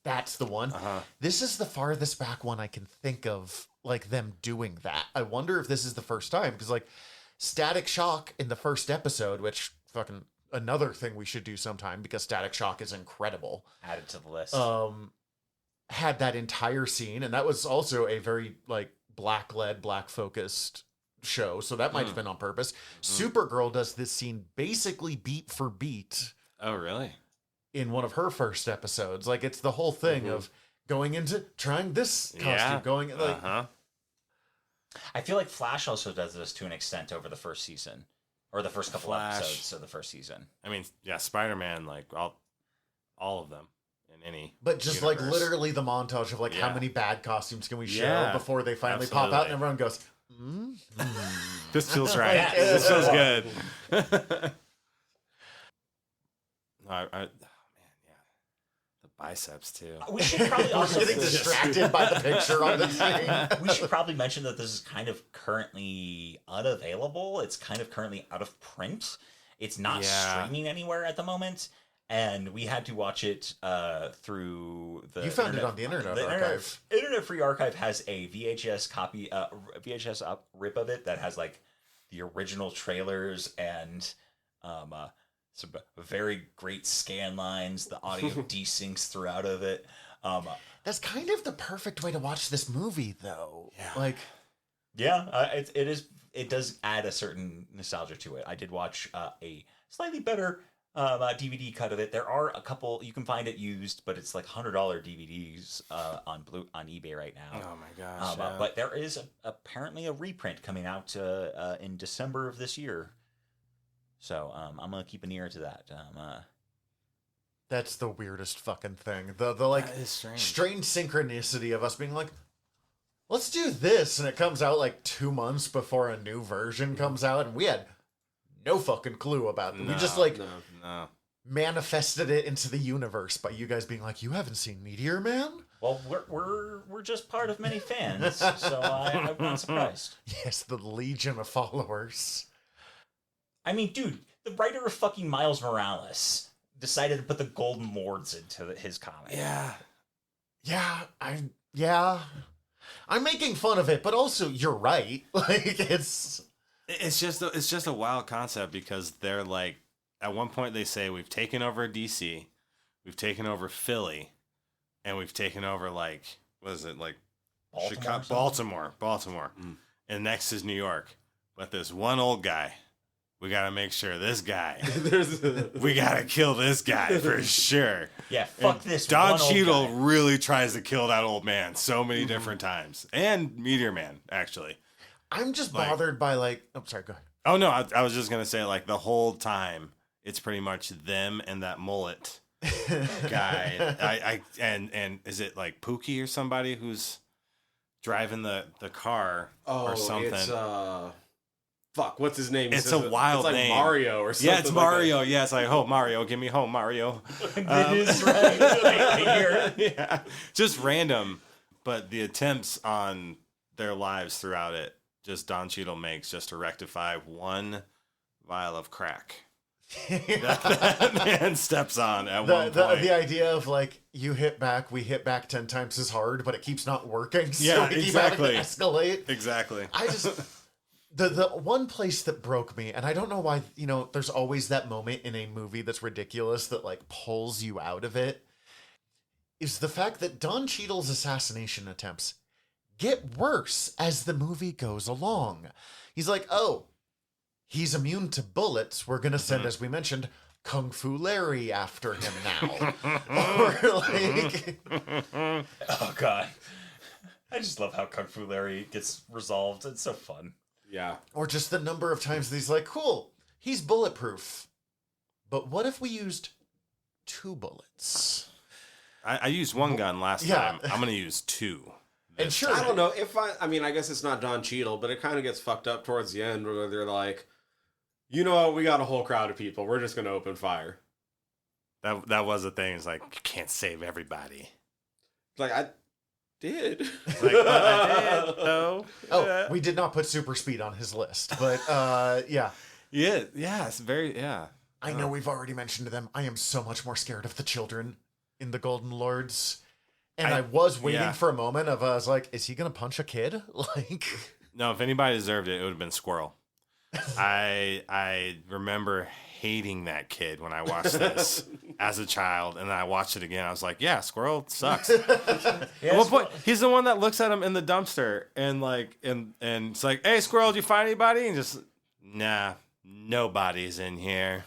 that's the one. This is the farthest back one I can think of like them doing that. I wonder if this is the first time because like Static Shock in the first episode, which fucking another thing we should do sometime because Static Shock is incredible. Add it to the list. Had that entire scene, and that was also a very like black focused show, so that might have been on purpose. Supergirl does this scene basically beat for beat Oh, really? in one of her first episodes. Like it's the whole thing of going into trying this costume, going like I feel like Flash also does this to an extent over the first season. Or the first couple Flash. episodes of the first season. I mean, yeah, Spider-Man, like all of them in any. but just universe. like literally the montage of like how Yeah. many bad costumes can we show Yeah, before they finally pop out and absolutely. everyone goes, This feels right. Yeah. This feels good. Man, yeah, the biceps too. We should probably I was also getting distracted by the picture on the screen. we should probably mention that this is kind of currently unavailable. It's kind of currently out of print. It's not Yeah. streaming anywhere at the moment, and we had to watch it through the. You found it on the Internet Archive. Internet Free Archive has a VHS copy, rip of it that has like the original trailers and some very great scan lines. The audio desyncs throughout of it. That's kind of the perfect way to watch this movie, though. Yeah. Like, Yeah, it is. It does add a certain nostalgia to it. I did watch a slightly better DVD cut of it. There are a couple you can find it used, but it's like $100 DVDs on eBay right now. Oh my gosh! Yeah. But there is apparently a reprint coming out in December of this year. So I'm gonna keep an ear to that. that's the weirdest fucking thing. The like That is strange. strange synchronicity of us being like, let's do this, and it comes out like 2 months before a new version comes out, and we had no fucking clue about it. We just like No. manifested it into the universe by you guys being like, you haven't seen Meteor Man? Well, we're just part of many fans, so I'm not surprised. Yes, the legion of followers. I mean, dude, the writer of fucking Miles Morales decided to put the Golden Lords into his comic. Yeah. I'm making fun of it, but also you're right. Like it's It's just a wild concept because they're like, at one point they say we've taken over DC, we've taken over Philly, and we've taken over like what is it like Baltimore. Baltimore, and next is New York. But this one old guy, we gotta make sure this guy, we gotta kill this guy for sure. Yeah, fuck this. Don one old Cheadle guy. really tries to kill that old man so many different times, and Meteor Man actually. I'm just Like- bothered by like I'm sorry, go ahead. Oh no, I was just gonna say like the whole time it's pretty much them and that mullet guy. And is it like Pookie or somebody who's driving the car or something? It's fuck, what's his name? He It's says a wild it's like name. Mario or something. Yeah, it's Mario. Yes, like oh Mario, give me home, Mario. That is right. I hear it. Yeah, just random, but the attempts on their lives throughout it, just Don Cheadle makes just to rectify one vial of crack. that man steps on at one point. The idea of like you hit back, we hit back 10 times as hard, but it keeps not working. So Yeah, we keep exactly. having to escalate. Exactly. I just the one place that broke me, and I don't know why, you know, there's always that moment in a movie that's ridiculous that like pulls you out of it, is the fact that Don Cheadle's assassination attempts get worse as the movie goes along. He's like, oh, he's immune to bullets. We're gonna send, as we mentioned, Kung Fu Larry after him now. Or like, Oh god, I just love how Kung Fu Larry gets resolved. It's so fun. Yeah. or just the number of times that he's like, cool, he's bulletproof. But what if we used 2 bullets? I used one gun last time. I'm gonna use two. And sure, I don't know if I mean, I guess it's not Don Cheadle, but it kind of gets fucked up towards the end where they're like, you know what, we got a whole crowd of people. We're just going to open fire. That was the thing. It's like, you can't save everybody. Like, I did. It's like, but I did, though. Oh, Yeah. we did not put super speed on his list, but yeah. Yeah, it's very, yeah. I know we've already mentioned them. I am so much more scared of the children in the Golden Lords. And I was waiting for a moment of, I was like, is he going to punch a kid? Like, No, if anybody deserved it, it would have been Squirrel. I remember hating that kid when I watched this as a child, and then I watched it again. I was like, yeah, Squirrel sucks. At one point, he's the one that looks at him in the dumpster and like, and it's like, hey, Squirrel, did you find anybody? And just, nah, nobody's in here.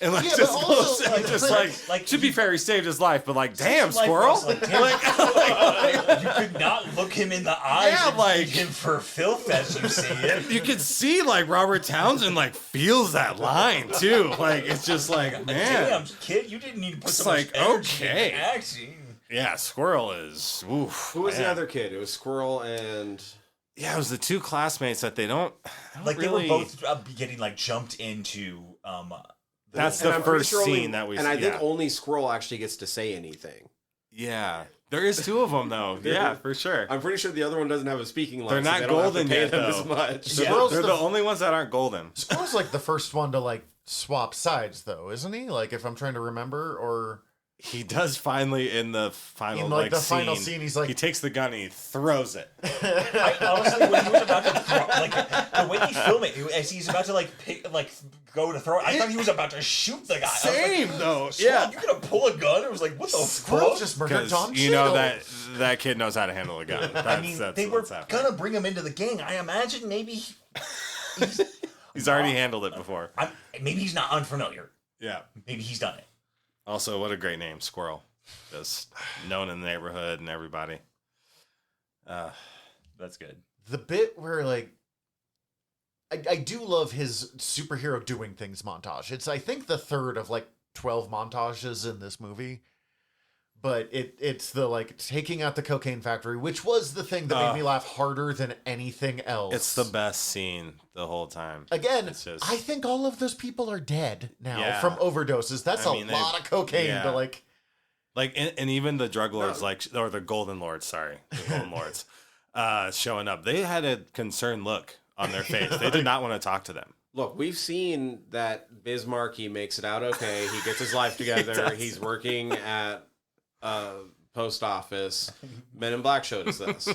And like, Yeah, just but goes also, and like- just like, to be fair, he saved his life, but like, damn, His life Squirrel. was like, damn, you could not look him in the eyes Yeah, and like- take him for filth as you see him. You could see like Robert Townsend like feels that line too. Like it's just like, man. Damn, kid, you didn't need to put It's so much like, energy okay. into acting. Yeah, Squirrel is. Oof, Who was the man. other kid? It was Squirrel and... Yeah, it was the two classmates that they don't Like really. they were both getting like jumped into. That's and the I'm pretty first sure scene that we. And I think yeah. only Squirrel actually gets to say anything. Yeah, there is two of them though. Yeah, for sure. I'm pretty sure the other one doesn't have a speaking line. They're not so they don't have to golden pay yet, them though. as much. Yeah. They're Squirrel's the the- only ones that aren't golden. Squirrel's like the first one to like swap sides, though, isn't he? Like, if I'm trying to remember, or He does finally in the final in like the scene, final scene, he's like, he takes the gun and he throws it. I honestly, when he was about to throw, like the way he filmed it, as he's about to go to throw it, I thought he was about to shoot the guy. Same though. Yeah, Yeah. you gonna pull a gun? It was like, what the Squirrel fuck? just murdered Because Don you know Cheadle. that kid knows how to handle a gun. That's, I mean, that's they were what's happening. gonna bring him into the gang. I imagine maybe He's already handled it before. maybe he's not unfamiliar. Yeah. Maybe he's done it. Also, what a great name, Squirrel. Just known in the neighborhood and everybody. That's good. The bit where like I do love his superhero doing things montage. It's I think the third of like 12 montages in this movie. But it's the like taking out the cocaine factory, which was the thing that made me laugh harder than anything else. It's the best scene the whole time. Again, It's just- I think all of those people are dead now Yeah. from overdoses. That's I mean, a lot of cocaine yeah. to like. Like, and even the drug lords, or the golden lords, sorry, the golden lords, showing up. They had a concerned look on their face. They did not want to talk to them. Look, we've seen that Bismarck, he makes it out okay. He gets his life together. He's working at post office. Men in Black showed us this.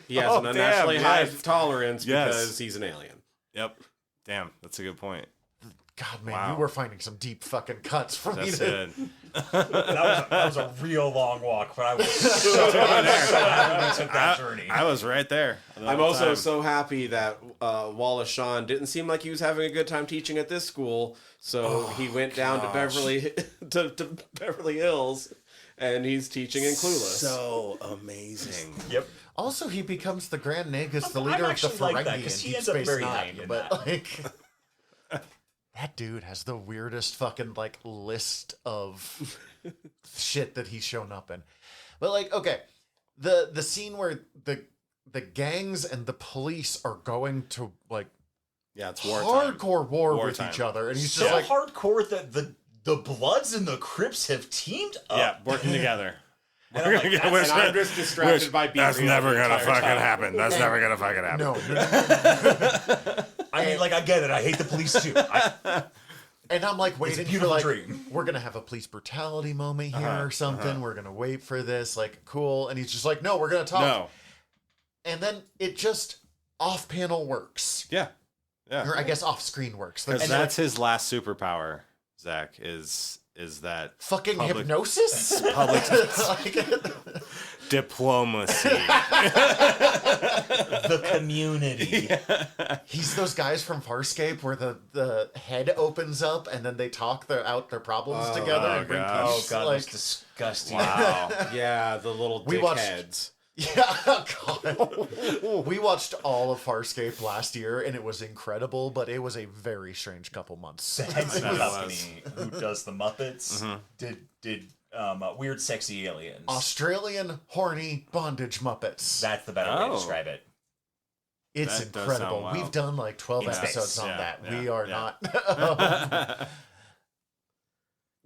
He has an unnaturally high tolerance because he's an alien. Yep. Damn, that's a good point. God, man, Wow. you were finding some deep fucking cuts for me That's to. good. That was a real long walk, but I was so happy we took that journey. I was right there. the I'm whole also time. so happy that Wallace Shawn didn't seem like he was having a good time teaching at this school, so he went down to Beverly to Beverly Hills, and he's teaching in Clueless. So amazing. Yep. Also, he becomes the Grand Nagus, the I leader of the actually like that, Ferengi in 'cause he Deep ends up Space very Nine. happy in But that. like, that dude has the weirdest fucking like list of shit that he's shown up in. But like, okay, the scene where the gangs and the police are going to like Yeah, it's wartime. hardcore war with Wartime. each other, and he's So just like, hardcore that the Bloods and the Crips have teamed up. Yeah, working together. And I'm like, We're gonna that's- get- and I'm just distracted by being That's real never the gonna entire fucking time. happen. That's never gonna fucking happen. no. I mean, like, I get it. I hate the police too. And I'm like waiting for beautiful like dream. we're gonna have a police brutality moment here or something. We're gonna wait for this, like cool. And he's just like, no, we're gonna talk. No. And then it just off panel works, Yeah. Yeah. or I guess off screen works. Because And, that's his last superpower, Zach, is that fucking public- hypnosis. public Like, diplomacy. The community. he's those guys from Farscape where the head opens up and then they talk out their problems together and bring gosh. peace. Oh god, like, that's disgusting. Wow. Yeah, the little We watched- dickheads. yeah, God. We watched all of Farscape last year and it was incredible, but it was a very strange couple months. The heads of the bet it company who does the Muppets did weird, sexy aliens. Australian horny bondage Muppets. That's the better way to describe it. It's That does sound incredible. wild. We've done like 12 In space. episodes on Yeah, that. yeah, We are yeah. not.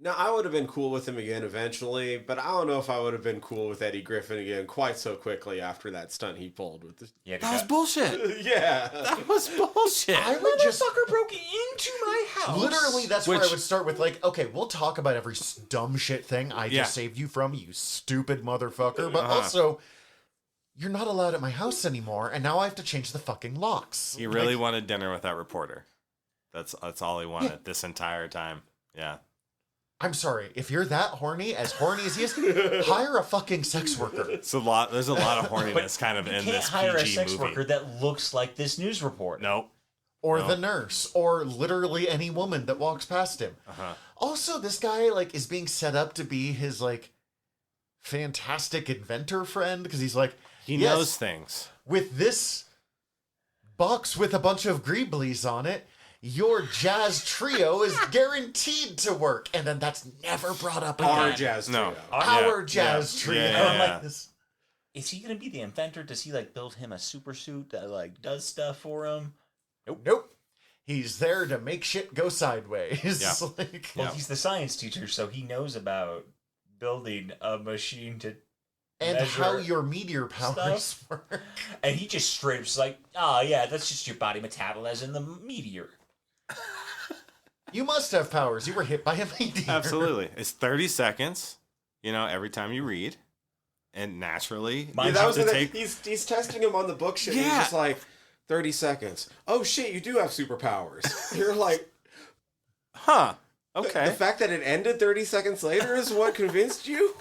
Now, I would have been cool with him again eventually, but I don't know if I would have been cool with Eddie Griffin again quite so quickly after that stunt he pulled with the... Yeah, That was bullshit. Yeah. That was bullshit. I would just motherfucker broke into my house. literally. That's where I Which- would start with like, okay, we'll talk about every dumb shit thing I Yeah. just saved you from, you stupid motherfucker. But also, you're not allowed at my house anymore, and now I have to change the fucking locks. He really Like, wanted dinner with that reporter. That's all he wanted this entire time. Yeah. I'm sorry, if you're that horny as he is, hire a fucking sex worker. There's a lot of horniness kind of You in can't this hire PG a sex movie. worker that looks like this news reporter. Nope. Or No. the nurse, or literally any woman that walks past him. Uh-huh. Also, this guy like is being set up to be his like fantastic inventor friend because he's like, He yes, knows things. with this box with a bunch of greeblies on it, your jazz trio is guaranteed to work. And then that's never brought up Our again. jazz No. trio. Our Yeah, jazz yeah, trio. yeah, I'm yeah. like this. Is he gonna be the inventor? Does he like build him a super suit that like does stuff for him? Nope. He's there to make shit go sideways. Yeah. Like, Well, Yeah. he's the science teacher, so he knows about building a machine to. and measure how your meteor powers stuff. work. And he just straight up's like, oh yeah, that's just your body metabolizing the meteor. You must have powers. You were hit by a meteor. Absolutely. It's 30 seconds, every time you read. And naturally, Mine- you that have was to the, take... he's testing him on the book shit. Yeah. He's Yeah. just like, 30 seconds. Oh shit, you do have superpowers. You're like, Huh. the Okay. fact that it ended 30 seconds later is what convinced you?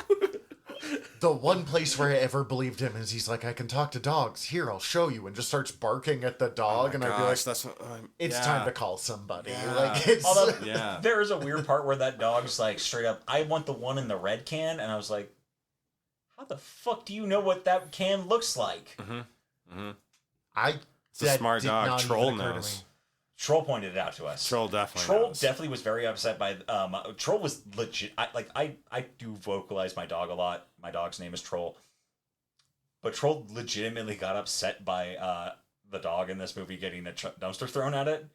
The one place where I ever believed him is he's like, I can talk to dogs. Here, I'll show you. And just starts barking at the dog. and I'd be like, that's what, it's yeah. time to call somebody. Yeah. Like, it's... Although Yeah. there is a weird part where that dog's like straight up, I want the one in the red can, and I was like, how the fuck do you know what that can looks like? I... It's a that smart did dog. not Troll even occur to knows. me. Troll pointed it out to us. Troll definitely Troll knows. definitely was very upset by. Troll was legit. I do vocalize my dog a lot. My dog's name is Troll. But Troll legitimately got upset by the dog in this movie getting a dumpster thrown at it.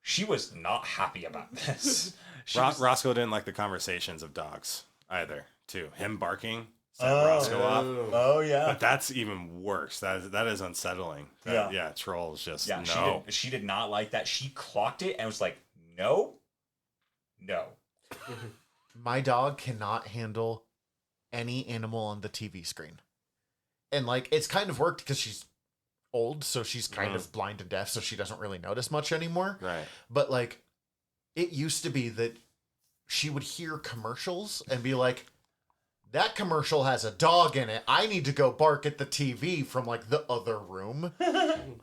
She was not happy about this. Roscoe didn't like the conversations of dogs either, too. Him barking set Oh. Roscoe off. Oh yeah. But that's even worse. That is unsettling. Yeah, Troll's just Yeah, no. she did not like that. She clocked it and was like, no. My dog cannot handle any animal on the TV screen. And, like, it's kind of worked because she's old, so she's kind of blind and deaf, so she doesn't really notice much anymore. Right. But, like, it used to be that she would hear commercials and be like, that commercial has a dog in it. I need to go bark at the TV from, like, the other room.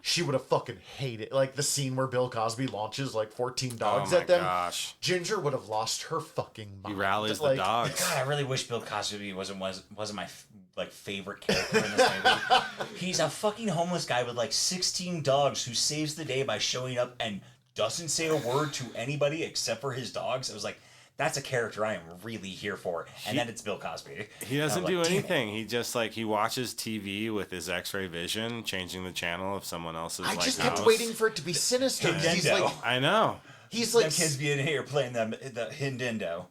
She would have fucking hated, like, the scene where Bill Cosby launches, like, 14 dogs oh my at them. gosh. Ginger would have lost her fucking mind. He rallies Like, the dogs. God, I really wish Bill Cosby wasn't my favorite character in this movie. He's a fucking homeless guy with like 16 dogs who saves the day by showing up and doesn't say a word to anybody except for his dogs. I was like, that's a character I am really here for. And then it's Bill Cosby. He doesn't And I'm do like, damn it. anything. He just he watches TV with his X-ray vision, changing the channel of someone else's I like just house. kept waiting for it to be sinister. He's Hindendo. like, I know. he's Them like, kids being here playing the Hindendo.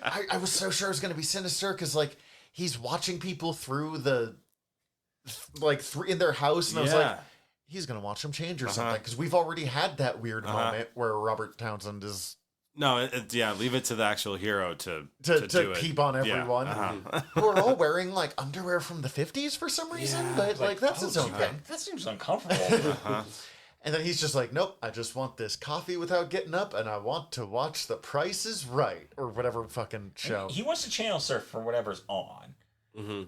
I was so sure it was going to be sinister because, like, he's watching people through the, like, in their house. And I was like, he's going to watch them change or something. Because we've already had that weird moment where Robert Townsend is No, leave it to the actual hero to to do it. peep on everyone. Yeah, Who are all wearing, like, underwear from the 50s for some reason. But, like, that's his own thing. That seems uncomfortable. And then he's just like, nope, I just want this coffee without getting up, and I want to watch The Price is Right, or whatever fucking show. He wants to channel surf for whatever's on. Mm-hmm.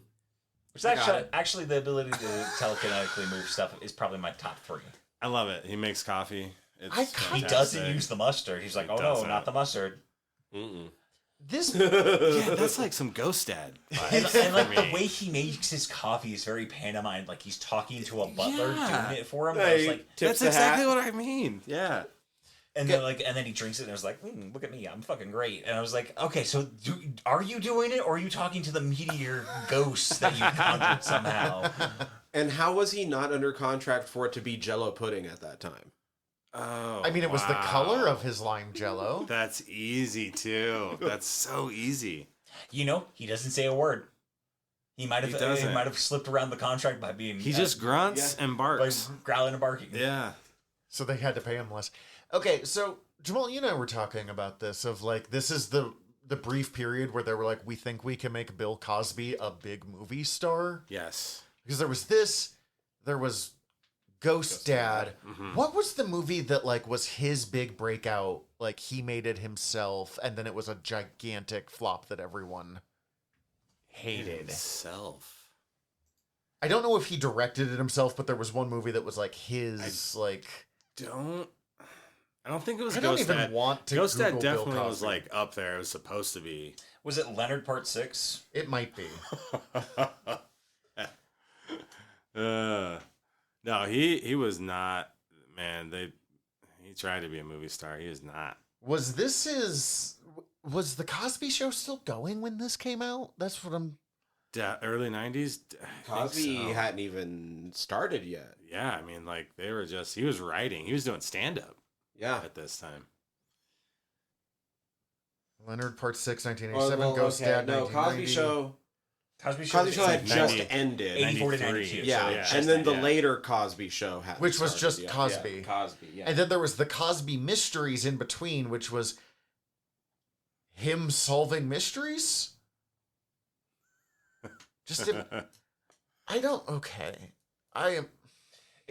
Which actually the ability to telekinetically move stuff is probably my top 3. I love it. He makes coffee. It's I kinda- He fantastic. doesn't use the mustard. He's like, He oh no, doesn't. not the mustard. Mm-mm. This Yeah, that's like some Ghost Dad. vibes And like for the me. way he makes his coffee is very pantomime. Like he's talking to a butler Yeah. doing it for him. Yeah, I was he like, tips That's the exactly hat. what I mean. Yeah. And then and then he drinks it and was like, look at me, I'm fucking great. And I was like, okay, so are you doing it, or are you talking to the meteor ghosts that you conjured somehow? And how was he not under contract for it to be Jello pudding at that time? Oh, I mean, it was the color of his lime jello. That's easy too. That's so easy. You know, he doesn't say a word. He might have slipped around the contract by being. He just grunts and barks, by growling and barking. Yeah. So they had to pay him less. Okay, so Jamaal, you and I were talking about this of like, this is the brief period where they were like, we think we can make Bill Cosby a big movie star. Yes. Because there was Ghost Dad. Mm-hmm. What was the movie that like was his big breakout? Like he made it himself, and then it was a gigantic flop that everyone hated. Himself. I don't know if he directed it himself, but there was one movie that was like his I don't think it was I don't Ghost even Dad. want to Ghost Dad Google definitely Bill was Cosby. like up there. It was supposed to be. Was it Leonard Part 6? It might be. No, he was not. Man, he tried to be a movie star. He is not. Was the Cosby Show still going when this came out? That's what I'm. Early 90s. Cosby hadn't even started yet. Yeah, I mean, like they were just. He was writing. He was doing stand up. Yeah. At this time. Leonard Part 6, 1987. Ghost Dad, no, 1990. Cosby Show had just ended. 84 to 92. Yeah, and then the later Cosby Show had Which was started. just Cosby. Yeah, Cosby, yeah. And then there was the Cosby Mysteries in between, which was him solving mysteries? It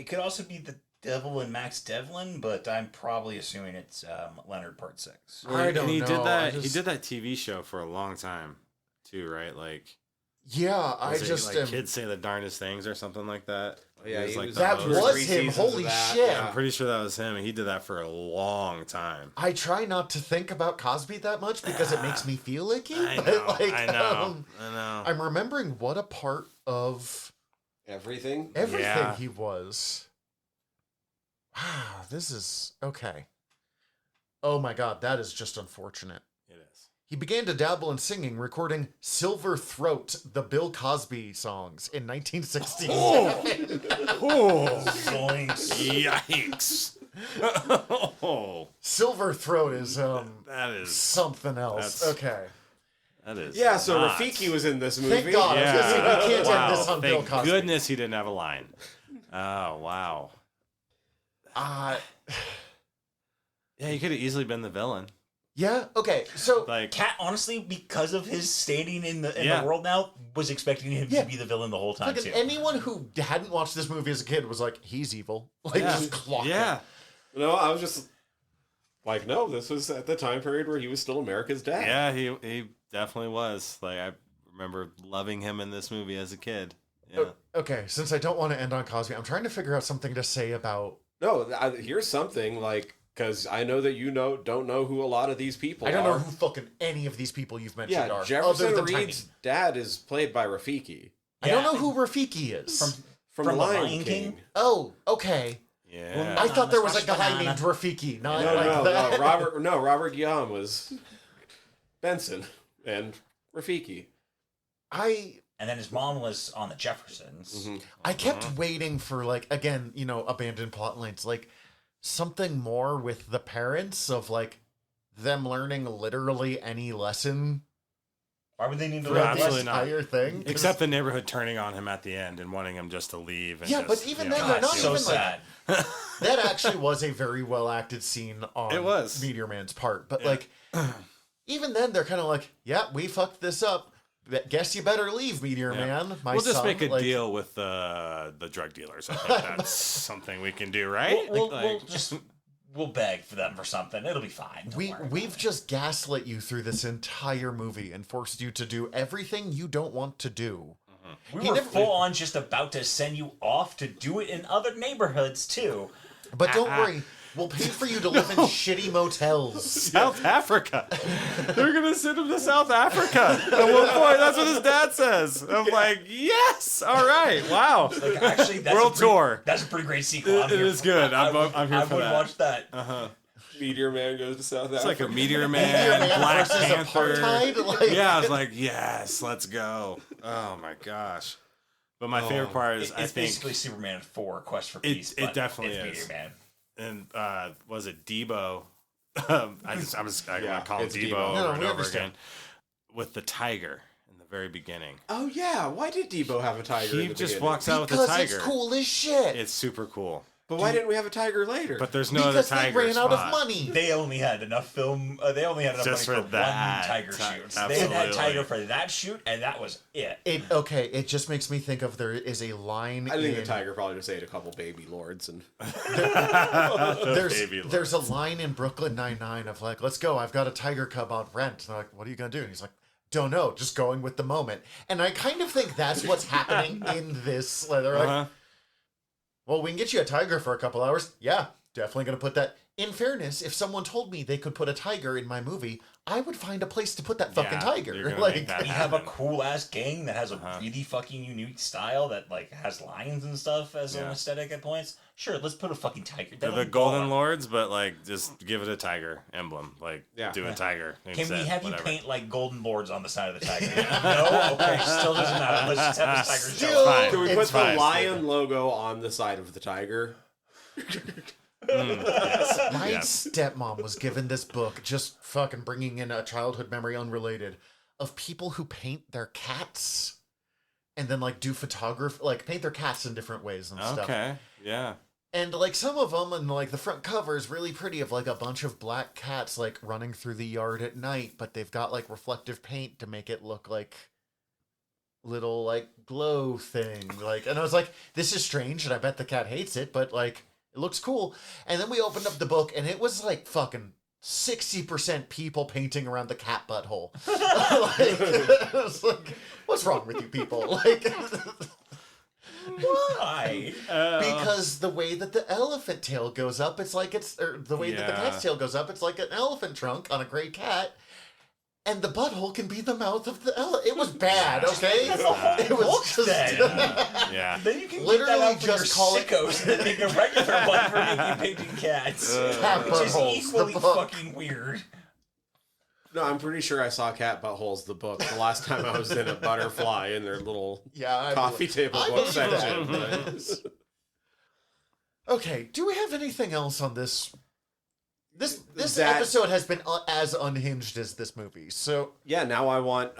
could also be the Devil and Max Devlin, but I'm probably assuming it's Leonard Part 6. I don't and he know. did that. He did that TV show for a long time, too, right? Like, yeah, kids say the darndest things or something like that. Yeah, he was that the host. was him. Holy shit! Yeah. I'm pretty sure that was him. And he did that for a long time. I try not to think about Cosby that much because it makes me feel icky. I but know. like, I know. I'm remembering what a part of everything he was. Wow, this is okay. Oh my god, that is just unfortunate. It is. He began to dabble in singing, recording Silver Throat, the Bill Cosby songs in 1960. Yikes. Silver Throat is that is something else. Okay. That is. Yeah, so not. Rafiki was in this movie. Thank God. Yeah. We can't end this on Bill Thank Cosby. goodness he didn't have a line. Oh, wow. Yeah, he could have easily been the villain. Yeah. Okay. So, Like, Cat, honestly, because of his standing in the world now, was expecting him to be the villain the whole time, like, too. anyone who hadn't watched this movie as a kid was like, he's evil. Like, yeah. just clock Yeah. it. No, I was just like, no, this was at the time period where he was still America's dad. Yeah, he definitely was. Like, I remember loving him in this movie as a kid. Yeah. Okay. Since I don't want to end on Cosby, I'm trying to figure out something to say about. No, here's something like, because I know that don't know who a lot of these people are. I don't know who fucking any of these people you've mentioned are. Jefferson other than Reed's dad is played by Rafiki. I don't know who Rafiki is. From The Lion King. Oh, okay. Yeah. I thought there was a guy named Rafiki. Not No, that. Robert Guillaume was Benson and Rafiki. And then his mom was on the Jeffersons. Mm-hmm. I kept waiting for, like, again, abandoned plot lines, like something more with the parents of like them learning literally any lesson. Why would they need to For learn the absolutely not. entire thing? Except the neighborhood turning on him at the end and wanting him just to leave. And Yeah, just, but even you then, know, they're not so even sad. like. That actually was a very well acted scene on It was. Meteor Man's part. But Yeah. like, even then, they're kind of like, yeah, we fucked this up. Guess you better leave, Meteor Man. My we'll just son. make a Like, deal with the drug dealers. I think that's something we can do, right? We'll beg for them for something. It'll be fine. Don't worry We've about just gaslit you through this entire movie and forced you to do everything you don't want to do. it. We were full on just about to send you off to do it in other neighborhoods too. But don't worry, we'll pay for you to live in shitty motels. South Africa. They're gonna send him to South Africa. At one point, that's what his dad says. I'm like, yes, all right, wow. Like, actually, that's World tour. That's a pretty great sequel. It is good. I'm here for I would that. watch that. Meteor Man goes to South It's Africa. like a Meteor Meteor Man, Man Black versus Panther. apartheid? Like- Yeah, I was like, yes, let's go. Oh my gosh. But my favorite part is It's basically Superman 4 Quest for Peace. it definitely it's is. Meteor Man. and was it Debo? I want to call him it's Debo Debo. over No, and we over understand. again. With the tiger in the very beginning. Oh yeah, why did Debo have a tiger? He in the just beginning? walks out with a Because tiger. it's cool as shit. It's super cool. But why didn't we have a tiger later? But there's no because other they tiger ran out of spot. money. They only had enough film. They only had enough Just money for for that. one tiger shoot. They Absolutely. had tiger for that shoot, and that was it. It just makes me think of there is a line. I think in, the tiger probably just ate a couple baby lords and. There's a line in Brooklyn Nine-Nine of like, let's go. I've got a tiger cub on rent. And they're like, what are you gonna do? And he's like, don't know. Just going with the moment. And I kind of think that's what's happening in this. Like, they're like, well, we can get you a tiger for a couple hours. Yeah, definitely gonna put that. In fairness, if someone told me they could put a tiger in my movie, I would find a place to put that fucking Yeah, tiger. you're gonna Like, make that We have a happen. cool ass gang that has a really fucking unique style that like has lines and stuff as an Yeah. aesthetic at points. Sure, let's put a fucking tiger. They're the Golden Lords, but like just give it a tiger emblem. Like do a tiger. Can instead, we have whatever. you paint like Golden Lords on the side of the tiger? No, okay, still doesn't matter. Let's just have this tiger show Still- up. Fine. Can we It's put the fine. lion logo on the side of the tiger? My Yes. stepmom was given this book, just fucking bringing in a childhood memory unrelated, of people who paint their cats and then like do photography, like paint their cats in different ways and stuff. Okay. Yeah. And like some of them, and like the front cover is really pretty of like a bunch of black cats like running through the yard at night, but they've got like reflective paint to make it look like little like glow thing. Like, and I was like, this is strange, and I bet the cat hates it, but like it looks cool. And then we opened up the book, and it was like fucking 60% people painting around the cat butthole. Like, I was like, what's wrong with you people? Like. Why? Because the way that the elephant tail goes up, it's like or the way that the Yeah. cat's tail goes up, it's like an elephant trunk on a gray cat. And the butthole can be the mouth of the elephant. It was bad, okay? That's a whole It book was just... then. Yeah. Then you can Literally keep that out for just your call it- sickos and then make a regular one for making painting cats. Cat Which is buttholes, equally the book. fucking weird. No, I'm pretty sure I saw Cat Buttholes, the book, the last time I was in a Butterfly in their little Yeah, I coffee table I book believe that. section. Okay, do we have anything else on this? This That- episode has been as unhinged as this movie, so... Yeah, now I want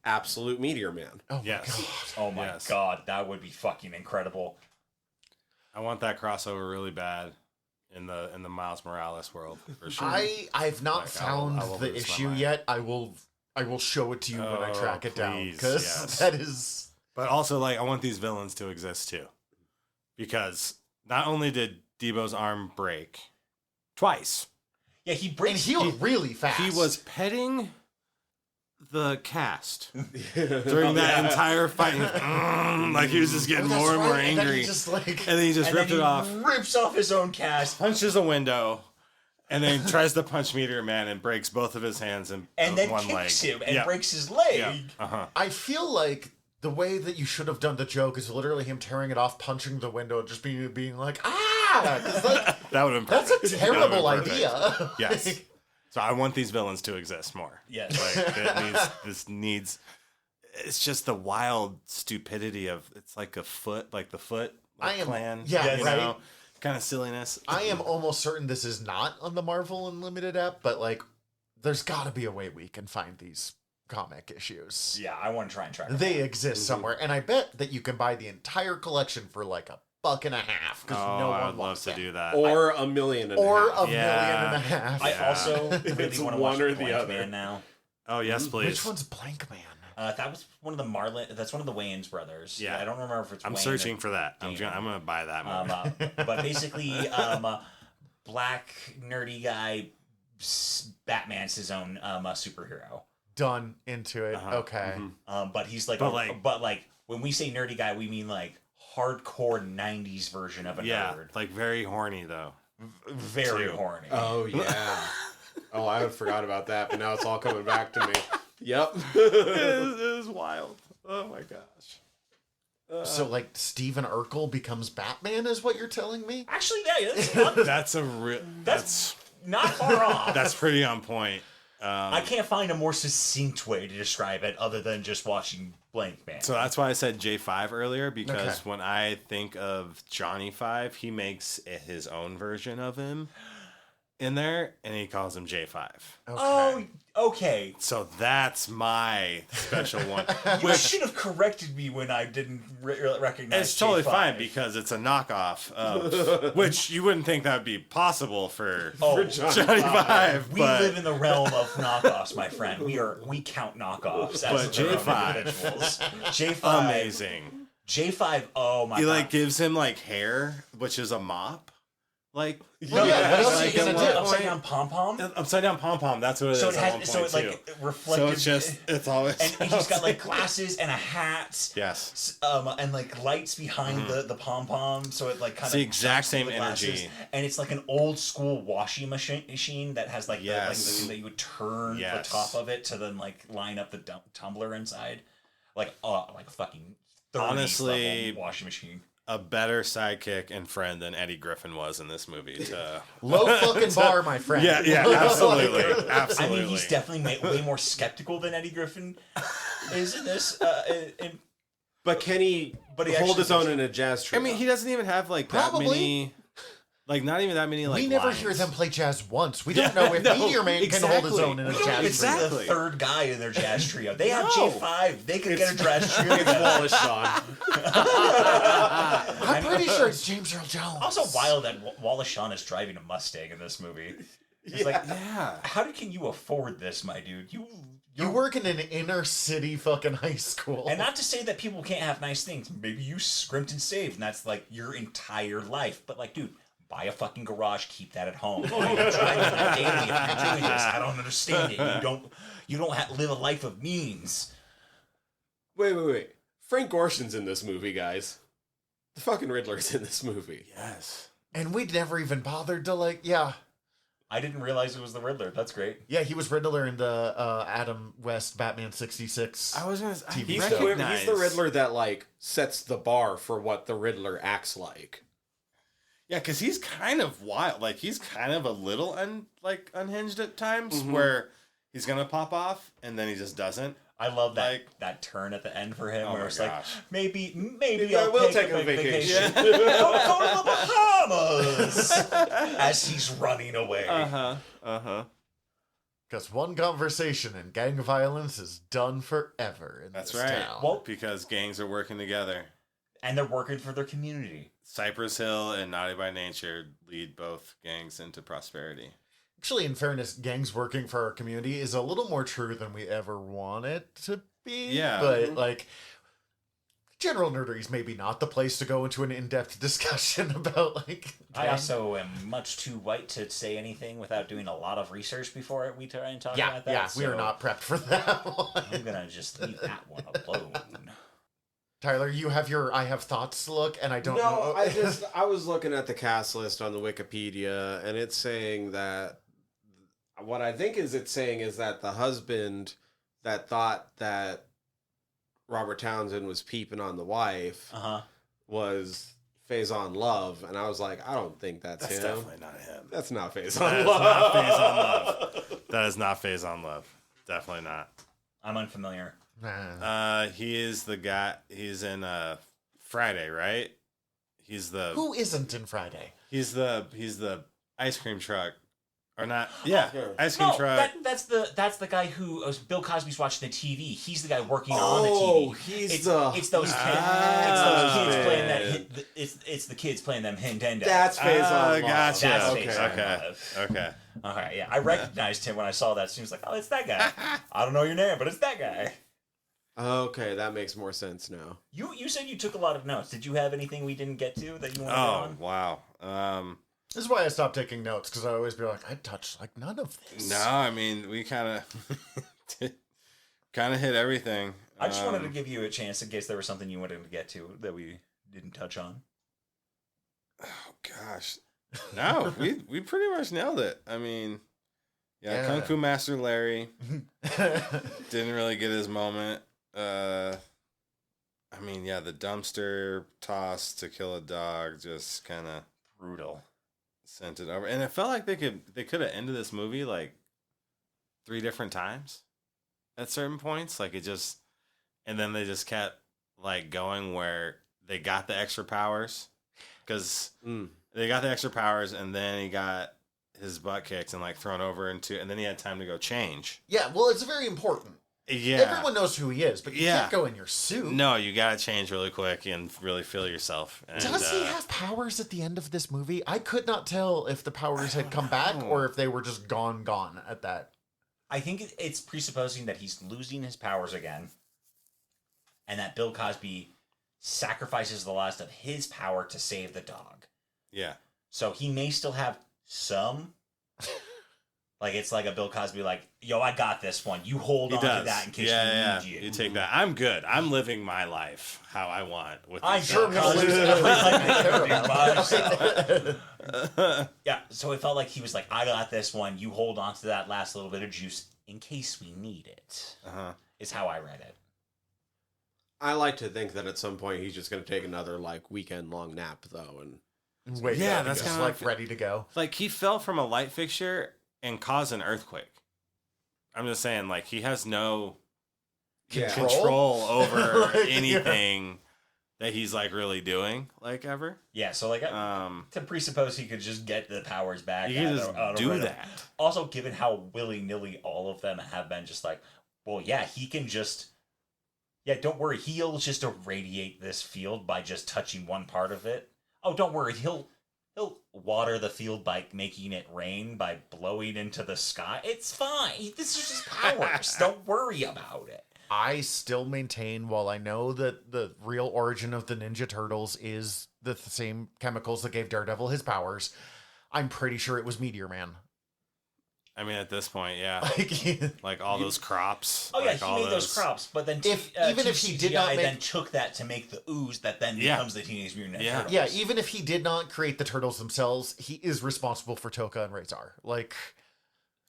Absolute Meteor Man. Oh my Yes. god. Oh my Yes. god, that would be fucking incredible. I want that crossover really bad in the Miles Morales world for sure. I've not Like, found I will the lose my issue mind. yet. I will show it to you when I Oh, track it down, please, because yes. that is... But also, like, I want these villains to exist too, because not only did Debo's arm break twice, Yeah, he And breaks. healed really fast. he was petting the cast during that entire fight. Like he was just getting Oh, more and more right, and then he angry, just like... and then he just and ripped then it he off, rips off his own cast, punches a window, and then tries to punch Meteor Man and breaks both of his hands and then one leg. kicks him and Yeah. breaks his leg. Yeah. I feel like the way that you should have done the joke is literally him tearing it off, punching the window, just being like, ah! 'Cause, like, That would have been that's perfect. a That would've been terrible perfect. idea. Yes. So I want these villains to exist more. Yes. Like this needs. It's just the wild stupidity of it's like a foot, like the Foot I am- clan. yeah, you right. know, kind of silliness. I am almost certain this is not on the Marvel Unlimited app, but like, there's got to be a way we can find these comic issues. Yeah, I want to try and track it. They exist somewhere, and I bet that you can buy the entire collection for like $1.50 because Oh, no I one would love wants to them. do that. Or $1.5 million. Or $1.5 Yeah. million. I also It's really want to one watch or the the other. Man now. Oh yes, please. Which one's Blank Man? That was one of the Marlin. That's one of the Wayans brothers. Yeah. I don't remember if it's. I'm Wayne searching or, for that. I'm gonna buy that movie. but basically, black nerdy guy, Batman's his own superhero. Done into it. Uh-huh. Okay. Mhm. But he's like, But when we say nerdy guy, we mean like hardcore '90s version of a Yeah, nerd. like very horny though. Very Too. horny. Oh, yeah. Oh, I forgot about that, but now it's all coming back to me. Yep. It is wild. Oh my gosh. So, like, Steven Urkel becomes Batman, is what you're telling me? Actually, yeah, that's That's a real. That's not far off. That's pretty on point. I can't find a more succinct way to describe it other than just watching Blank Man. So that's why I said J5 earlier, because Okay. when I think of Johnny 5, he makes his own version of him in there, and he calls him J5. Oh, okay. So that's my special one. You should have corrected me when I didn't recognize. It's totally J5. fine because it's a knockoff of, which you wouldn't think that would be possible for Johnny 5. We but live in the realm of knockoffs, my friend. We count knockoffs as But their own J5. individuals. J5, amazing. J5. Oh my He god! like gives him like hair, which is a mop. Like Well, yeah, what else are like you at gonna one do? point- Upside down pom pom. Upside down pom pom. That's what it is. So it at one has. So point, it like too. reflective. So it's just it's always. And he's got like glasses and a hat. yes. And like lights behind the pom pom, so it like kind It's of the exact same energy. And it's like an old school washing machine that has like the Yes. thing that you would turn Yes. the top of it to then like line up the tumbler inside, like a fucking 30s Honestly, level washing machine. A better sidekick and friend than Eddie Griffin was in this movie. To... Low fucking bar, my friend. yeah, absolutely, absolutely. I mean, he's definitely way more skeptical than Eddie Griffin is in this. But can he But he hold actually his own does. in a jazz trio? I mean, he doesn't even have like Probably. that many, like not even that many. Like We never lines. hear them play jazz once. We don't know if no, Meteor Man can hold his exactly. own in a We don't jazz It's trio. exactly. the third guy in their jazz trio. They have No. J5. They could get a jazz trio. it's Wallace Shawn. I'm pretty sure it's James Earl Jones. Also wild that Wallace Shawn is driving a Mustang in this movie. It's like, Yeah. how can you afford this, my dude? You work in an inner city fucking high school. And not to say that people can't have nice things. Maybe you scrimped and saved, and that's like your entire life. But like, dude, buy a fucking garage, keep that at home. You're driving that daily if you're doing this. I don't understand it. You don't live a life of means. Wait. Frank Gorshin's in this movie, guys. The fucking Riddler's in this movie. Yes. And we'd never even bothered to like, yeah. I didn't realize it was the Riddler. That's great. Yeah, he was Riddler in the Adam West Batman 66. I was gonna. TV He's show. he's the Riddler that like sets the bar for what the Riddler acts like. Yeah, because he's kind of wild. Like he's kind of a little unhinged at times, where he's gonna pop off and then he just doesn't. I love that Like- that turn at the end for him, Oh where my it's gosh. like maybe I I'll will take a vacation. go to the Bahamas as he's running away. Because one conversation and gang violence is done forever in That's this right. town. Well- Because gangs are working together. And they're working for their community. Cypress Hill and Naughty by Nature lead both gangs into prosperity. Actually, in fairness, gangs working for our community is a little more true than we ever want it to be. Yeah. But, like, general nerdery is maybe not the place to go into an in-depth discussion about, like, I gangs. also am much too white to say anything without doing a lot of research before we try and talk Yeah, about that. yeah, we are so not prepped for that one. I'm gonna just leave that one alone. Tyler, you have your I have thoughts look, and I don't know. I was looking at the cast list on the Wikipedia, and it's saying that what I think it's saying is that the husband that thought that Robert Townsend was peeping on the wife was Faison Love, and I was like, I don't think that's him. Definitely not him. That's not Faison That is Love. not Faison Love. That is not Faison Love. Definitely not. I'm unfamiliar. Nah. He is the guy. He's in Friday, right? He's the Who isn't in Friday? he's the ice cream truck, or not? Yeah, Sure. ice cream No, truck. that's the guy who Bill Cosby's watching the TV. He's the guy working on Oh, the TV. he's it's, the- it's those kids. Ah. It's those kids playing that. It's the kids playing them Nintendo. That's Faison Love. Gotcha. That's Okay. Faison Okay. Love. Okay. Okay, yeah, I recognized him when I saw that. So he was like, "Oh, it's that guy." I don't know your name, but it's that guy. Okay, that makes more sense now. You said you took a lot of notes. Did you have anything we didn't get to that you wanted Oh to wow. This is why I stopped taking notes, because I always be like, I touched like none of this. No, I mean we kind of hit everything. I just wanted to give you a chance in case there was something you wanted to get to that we didn't touch on. Oh gosh, no, we pretty much nailed it. I mean, yeah. Kung Fu Master Larry didn't really get his moment. I mean, yeah, the dumpster toss to kill a dog just kind of Brutal. sent it over, and it felt like they could have ended this movie like 3 different times at certain points. Like it just, and then they just kept like going where they got the extra powers, because they got the extra powers, and then he got his butt kicked and like thrown over into, and then he had time to go change. Yeah, well, it's very important. Yeah, Everyone knows who he is, but you Yeah. can't go in your suit. No, you gotta change really quick and really feel yourself. And, Does he have powers at the end of this movie? I could not tell if the powers had come back or if they were just gone at that. I think it's presupposing that he's losing his powers again, and that Bill Cosby sacrifices the last of his power to save the dog. Yeah. So he may still have some. Like, it's like a Bill Cosby, like, yo, I got this one. You hold on to that in case we need you. You take that. I'm good. I'm living my life how I want. With I'm these sure I'm dogs. going to lose everything I care about. Yeah, so it felt like he was like, I got this one. You hold on to that last little bit of juice in case we need it. Is how I read it. I like to think that at some point he's just going to take another like weekend long nap though, and Wait, Yeah, that's that's just kinda like like- ready to go. Like he fell from a light fixture and caused an earthquake. I'm just saying, like he has no Yeah. control over Like, yeah. anything that he's like really doing, like ever. Yeah, so like to presuppose he could just get the powers back. You can just do rhythm. that. Also, given how willy-nilly all of them have been just like, well, yeah, he can just... Yeah, don't worry, he'll just irradiate this field by just touching one part of it. Oh, don't worry, he'll water the field by making it rain by blowing into the sky. It's fine. This is just powers. Don't worry about it. I still maintain, while I know that the real origin of the Ninja Turtles is the same chemicals that gave Daredevil his powers, I'm pretty sure it was Meteor Man. I mean, at this point, yeah, Like, like all those crops. Oh yeah, like he all made those crops, but then even if he did not make- then took that to make the ooze that then Yeah. becomes the Teenage Mutant Ninja Yeah. Turtles. yeah, even if he did not create the turtles themselves, he is responsible for Toka and Razor. Like,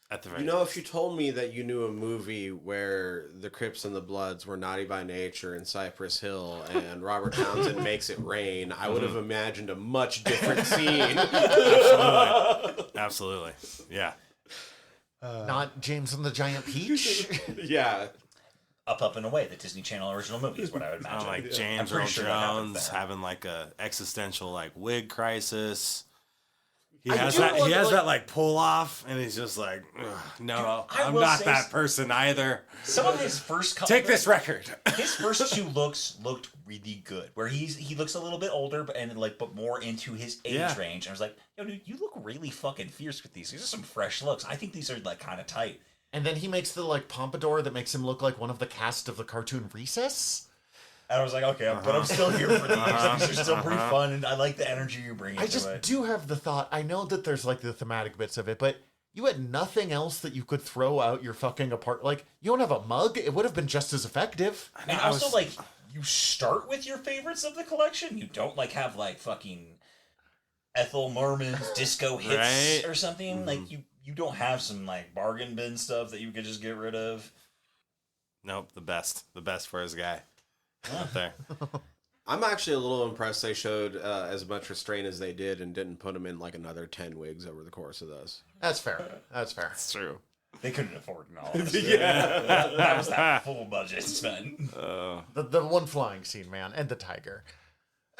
At the very you know, if you told me that you knew a movie where the Crips and the Bloods were naughty by nature in Cypress Hill and Robert Townsend makes it rain, I would have imagined a much different scene. Absolutely, yeah. not James and the Giant Peach. Yeah. Up and Away, the Disney Channel original movie is what I would imagine. Like I'm James pretty Earl sure that happened Jones there. having like a existential like wig crisis. He I has do that. want, He has like- that like pull off, and he's just like, "Ugh, no, I I'm will not say that person either. Some of his first couple Take this record. his first two looks looked really good. Where he looks a little bit older, but more into his age Yeah. range. I was like, yo, dude, you look really fucking fierce with these. These are some fresh looks. I think these are like kind of tight. And then he makes the like pompadour that makes him look like one of the cast of the cartoon Recess. And I was like, okay, but I'm still here for these. These are still pretty fun, and I like the energy you bring into I just it. do have the thought. I know that there's like the thematic bits of it, but you had nothing else that you could throw out your fucking apart. Like, you don't have a mug. It would have been just as effective. And also, like, you start with your favorites of the collection. You don't, like, have, like, fucking Ethel Merman's disco hits Right. or something. Like, you don't have some, like, bargain bin stuff that you could just get rid of. Nope, the best for his guy out there. I'm actually a little impressed they showed as much restraint as they did and didn't put him in like another 10 wigs over the course of this. That's fair. That's fair. It's true. They couldn't afford it all. Yeah. That was that full budget spent. The one flying scene, man, and the tiger.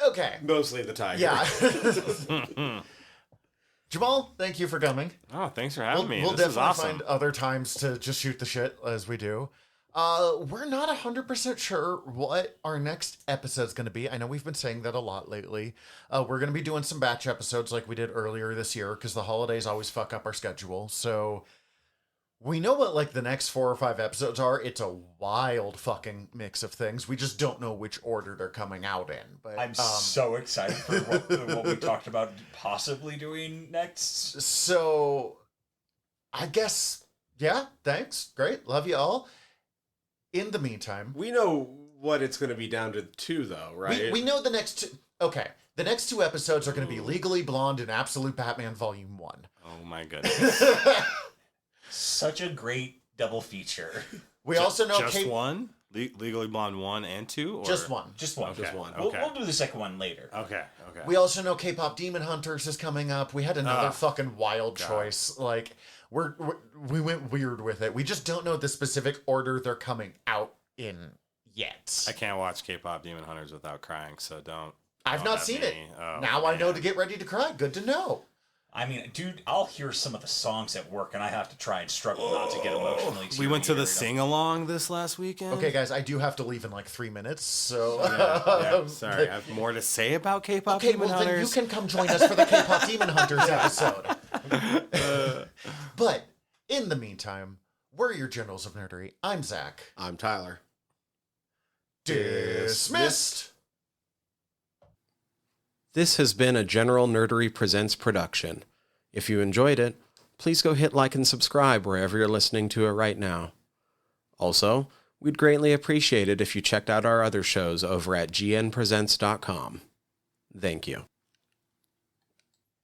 Okay. Mostly the tiger. Yeah. Jamal, thank you for coming. Oh, thanks for having me. We'll This is definitely awesome. find other times to just shoot the shit as we do. We're not 100% sure what our next episode's going to be. I know we've been saying that a lot lately. We're going to be doing some batch episodes like we did earlier this year because the holidays always fuck up our schedule. So we know what like the next 4 or 5 episodes are. It's a wild fucking mix of things. We just don't know which order they're coming out in. But I'm so excited for what we talked about possibly doing next. So I guess, yeah, thanks. Great. Love you all. In the meantime, We know what it's going to be down to 2, though, right? we know the next two. Okay. The next 2 episodes are going to be Legally Blonde and Absolute Batman Volume 1. Oh my goodness. Such a great double feature. We also know Just Kate. one? Legally Blonde 1 and 2? Or? Just one. Just one. Okay. Just one. Okay. We'll do the second one later. Okay. We also know K-pop Demon Hunters is coming up. We had another fucking wild God. choice. Like we went weird with it. We just don't know the specific order they're coming out in yet. I can't watch K-pop Demon Hunters without crying, so don't. I've don't not have seen me. it. Oh, Now I know man. to get ready to cry. Good to know. I mean, dude, I'll hear some of the songs at work, and I have to try and struggle not to get emotionally. We went to the teary-eyed. sing-along this last weekend. Okay, guys, I do have to leave in like 3 minutes, so... Yeah, sorry, I have more to say about K-pop Okay, Demon well then you Hunters. can come join us for the K-pop Demon Hunters episode. But, in the meantime, we're your generals of nerdery. I'm Zach. I'm Tyler. Dismissed! This has been a General Nerdery Presents production. If you enjoyed it, please go hit like and subscribe wherever you're listening to it right now. Also, we'd greatly appreciate it if you checked out our other shows over at gnpresents.com. Thank you.